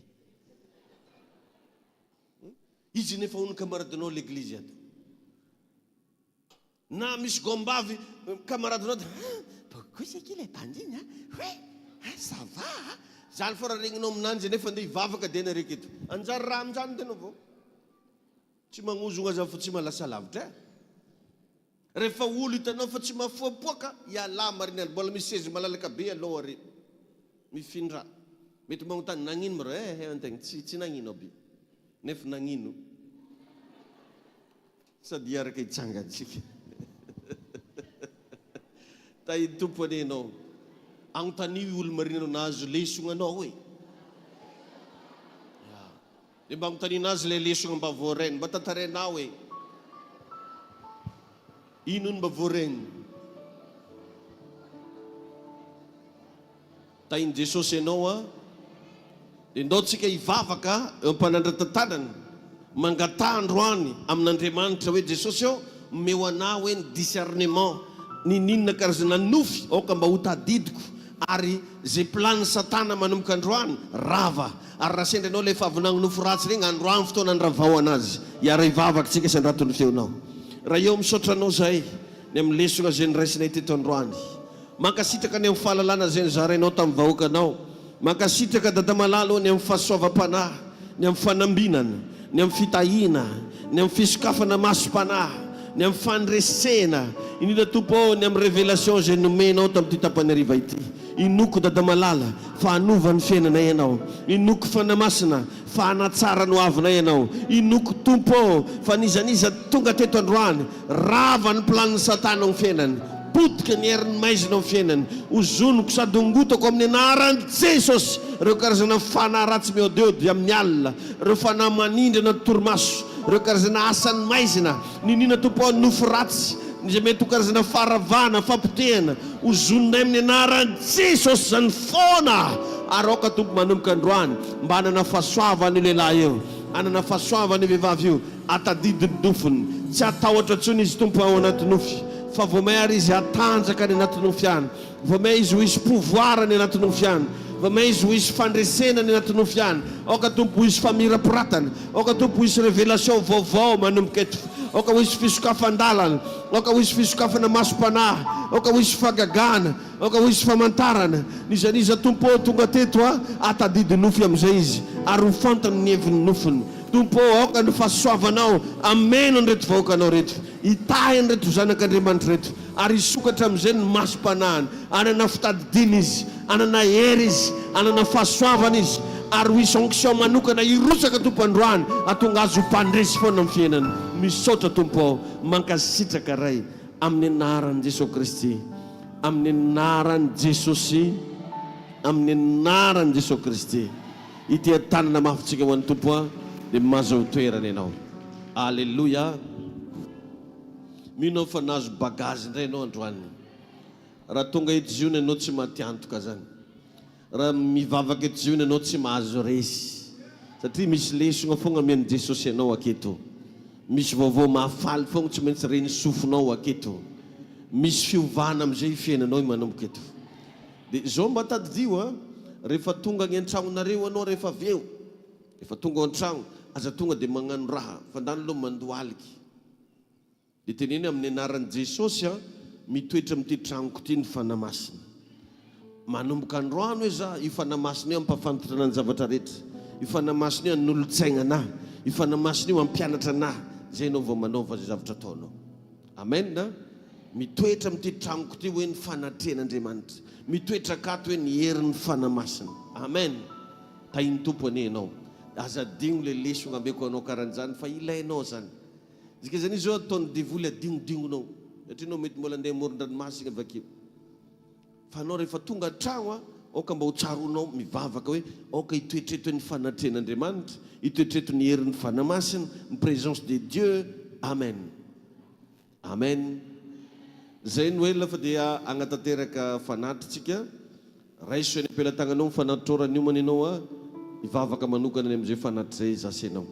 izy nefa hono kamaradinao l'église ato na misy gombavy kamaradinao pourquoi qu'il est bandine oui ça va zany fa raha regninao aminanjy nefa ndeha hivavaka dia nareka eto anjary raha aminjany tenao vao tsy magnozogna aza fa tsy malasa lavitra rehefa olo hitanao fa tsy mafoapoaka iala marinany mbola misy sezy malalaka be aloha re mifindra mety magnontany nagnino maro antegna tsy nagnino be nefa nagnino sady iaraka hitsangatsika taintompony anao agnotanio olo marinanao nahazo lesogna anao hoe dia mba agnotanina azy le lesogna mba voarainy mba tantarainao hoe ino ny mba voarainy tainy Jesosy ianao dia ndao tsika hivavaka eo ampanandran-tantanany mangatandro any amin'Andriamanitra hoe Jesosy eo meo anao hoe ny discernement ninina karazana nofy aoka mba ho tadidiko ary zay plany satana manomboka androany rava ary raha sendra anao le efa avinagno nofo ratsy regny androany fotoana andravao anazy iara hivavaka tsika isandraton'ny feonao raha eo misaotra anao zahay ny amin'ny lesona zay nyraisinay teto androany mankasitraka ny amin'ny fahalalana zay nyzarainao tamin'ny vahoakanao mankasitraka dadamalalo ny amin'ny fahasoavam-panahy ny amin'ny fanambinana ny amin'ny fitahina ny amin'ny fisokafana masom-panahy, ny amin'ny fandresena, indrindra tompo ny amin'ny révélation zay nomenao tamin'ity tapany hariva ity. Inoko dada malala fa hanovan'ny fiainanay ianao, inoko fanamasina fa hanatsara no avinay ianao, inoko tompo fa nizaniza tonga teto androany rava ny planiny satana amin'ny fiainany, potika ny heriny maizina amin'ny fiainany, ozonoko sady ongotako amin'ny anaran'i Jesosy reo karazana fanahy ratsy miôdiôdy amin'ny alina, reo fanahy manindrana torimaso, reo karazana asany maizina, ninina tompo nofo ratsy izay mety ho karazana faravana, fampotehana, ozononay amin'ny anaran'i Jesosy zany foana. Ary aoka tompo manomboka androany mba hanana fahasoavany io lehilahy eo, hanana fahasoavany io vehivavy io, atadidiny nofony, tsy atahotra tsony izy tompo ao anaty nofy, fa vomay ary izy atanjaka ny anaty nofy any, vomay izy ho isy pouvoir ny anaty nofy any, vomay izy ho isy fandresena ny anaty nofy any, aoka tompo ho isy famirapiratana, aoka tompo ho isy révélation vaovao manomboka eto, aoka ho isy fisokafan-dalana, aoka ho isy fisokafana masom-panahy, aoka ho isy fagagana, aoka ho isy famantarana, nizaniza tompo tonga teto atadidy nofy amin'izay izy ary ho fantany ny heviny nofony. Tompo aoka ny fahasoavanao ameno ny reto vahoakanao reto, itahiny reto zanak'Andriamanitra reto, ary isokatra amin'izay ny masom-panahiny, anana fitadidiny izy, anana hery izy, anana fahasoavana izy, ary ho isy onction manokana irosaka tompo androany atonga azy ho mpandresy foana amin'ny fiainany. Misaotra tompo ao, mankasitraka ray amin'ny anaran'i Jesosy Kristy, amin'ny anaran'i Jesosy, amin'ny anaran'i Jesosy Kristy. Ity tanana mafitsika ho an'ny tompo dia mahazo toerana ianao. Alleluia. Minao fa nahazo bagazy indray ianao androany, raha tonga eto ziona ianao tsy matiantoka zany, raha mivavaka eto ziona ianao tsy mahazo resy, satria misy lesona foagna amian'i Jesosy ianao aketo, misy vaovao mahafaly foagna tsy maintsy reny sofonao aketo, misy fiovana amin'izay fiainanao manomboka eto. Dia zao mba tadidio rehefa tonga ny an-tragnonareo anao, rehefa avy eo, rehefa tonga an-tragno aza tonga dia magnano raha fandany aloha mandoaliky, dia teneny amin'ny anaran'i Jesosy mitoetra amin'ity tragnoko ity ny fanamasina. Manomboka androany hoe za io fanamasina io ampafantatra anany zavatra rehetra, io fanamasina io anolontsaigna anahy, io fanamasina io ampianatra anahy, zay ianao vao manaova zay zavatra ataonao. Amen. Mitoetra amin'ity tragnoko ity hoe ny fanatrehan'Andriamanitra, mitoetra akato hoe ny herin'ny fanamasina. Amen. Tahiny tompo ane ianao, aza digno le lesona ambeko anao karan'izany fa ilainao zany. Zika zany izy zao ataon'ny devoly adignodingonao, satria anao mety mbola andeha amoron-dranomasina avakeo. Fa anao rehefa tonga an-tragno aoka mba ho tsaronao mivavaka hoe aoka hitoetreto ny fanatrehan'Andriamanitra, hitoetreto ny herin'ny fanamasina, ny présence de Dieu. Amen. Amen. Zay no ela fa dia agnatanteraka fanatritsika, raiso eny am-pelantagnanao mifanatitra ora ianao hivavaka manokana amin'izay fanatitra zay zasenao.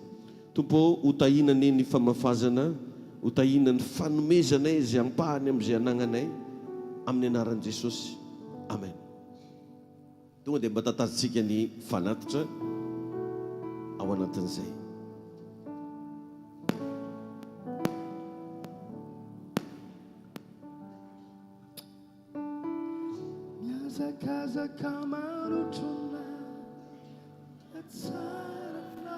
Tompo hotahinany ny famafazana, hotahinany fanomezana izay ampahany amin'izay anagnanay amin'ny anaran'i Jesosy. Amen. Tonga dia mba tatazitsika ny fanatitra ao anatin'izay. Miazakazaka marotrona atsarana,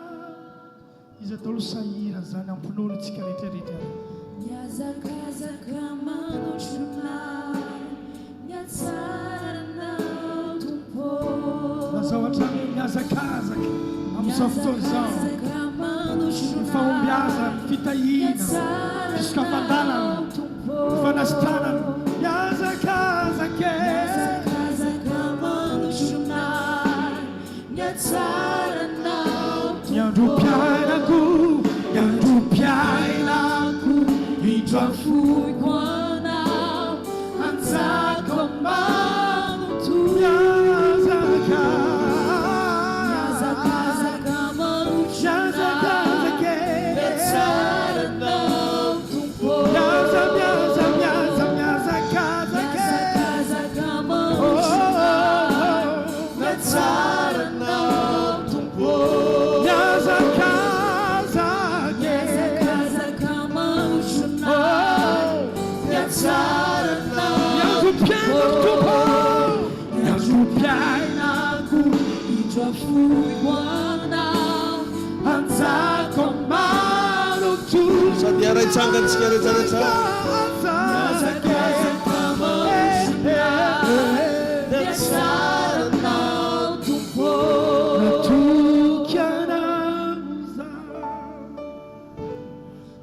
izy atao lohasahira zany ampinonotsika rehetrarehetra. Miazakazaka marotrona atsarana tompo, lazao hatrany miazakazaka amin'izao fotoana izao, ny fahombiaza, ny fitahina, fisokafan-dalana, ny fanasitranana. Miazakazaka Nyandro-piainako, nyandro-piainako, hidrafuiko anao, hanjako manoto. Miazakazaka marotrona, miatsaranao tompo. Miazakazaka marotrona, miatsaranao tompo. Nyandro-piainako, hidrafuiko anao, hanjako manoto. miaraitsanga rehetrarehetra.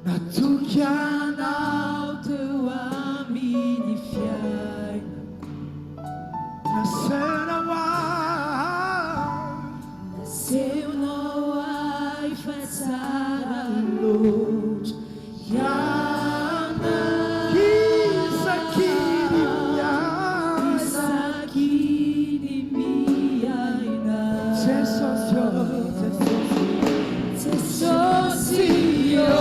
Natokianao teo amin'ny fiainako, nasehonao ahy fa tsara loatra iana, isakiny miaina Jesosy io.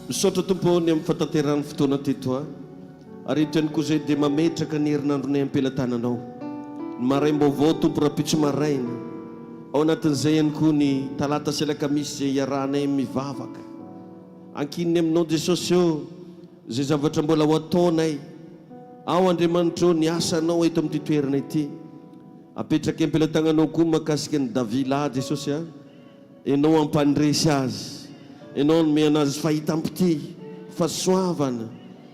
Misaotra Tompo ny amin'ny fataterany fotoana teto ary toany koa zay dia mametraka ny herinandronay am-pelantananao. Ny maraim-baovao Tompo rapitso maraina, ao anatin'izay ihany koa ny talata sy alakamisy zay iarahanay mivavaka. Ankininy aminao Jesosy eo zay zavatra mbola ho ataonay. Ao Andriamanitra ny asanao eto amin'ity toerana ity. Apetraka am-pelantananao koa makasika ny Davila Jesosy enao ampandresy azy. Enao no mena azy fahitam-pity, fahasoavana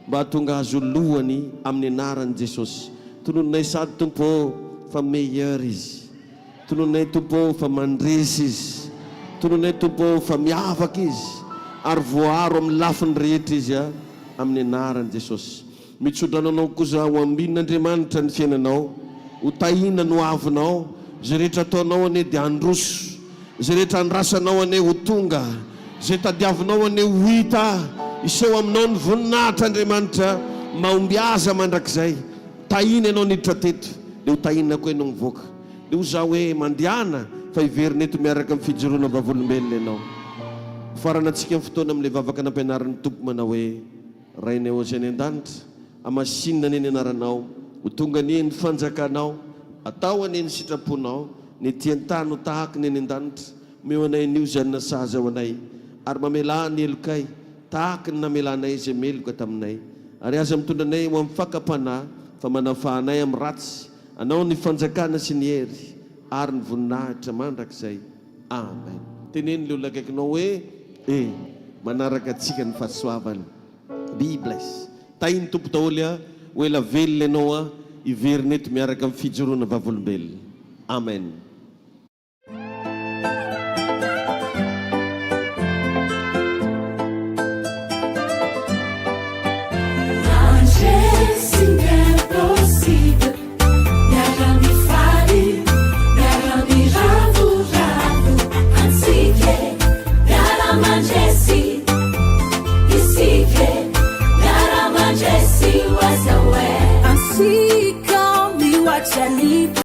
mba hatonga azy lohany amin'ny anaran'i Jesosy. Tonononay sady Tompo fa meilleur izy, tonononay Tompo fa mandresy izy, tonononay Tompo fa miavaka izy ary voaro amin'ny lafiny rehetra izy amin'ny anaran'i Jesosy. Mitsodrananao kosa ho ambin'Andriamanitra ny fiainanao, ho tahina no avinao, zay rehetra ataonao ane dia androso, zay rehetra andrasanao ane ho tonga, zay tadiavinao ane ho hita, iseho aminao ny voninahitra Andriamanitra mahomby aza mandrakizay. Tahina ianao niditra teto dia ho tahina koa ianao mivoaka, dia ho zaho hoe mandihana fa hiverina eto miaraka amin'ny fijoroana vavolombelona ianao. Farana antsika amin'ny fotoana amin'ilay vavaka nampianaran'ny Tompo manao hoe rainay ozy any an-danitra, amasinina ny anaranao, ho tonga ny ny fanjakanao, atao any ny sitraponao, ny tian-tany ho tahaka ny an-danitra. Meo anay nio zany nasazy ao anay, ary mamela ny elokay tahaka ny namelanay izay meloka taminay, ary aza mitondra anay ho amin'ny fakapanahy fa manafahanay amin'ny ratsy. Anao ny fanjakana sy ny hery ary ny voninahitra mandrakizay. Amen. Teneny le olona akaikinao hoe manaraka antsika ny fahasoavany. Be blessed. Tahiny Tompo daholo ho ela velona ianao hiverina eto miaraka amin'ny fijoroana vavolombelona. Amen. Assim como eu te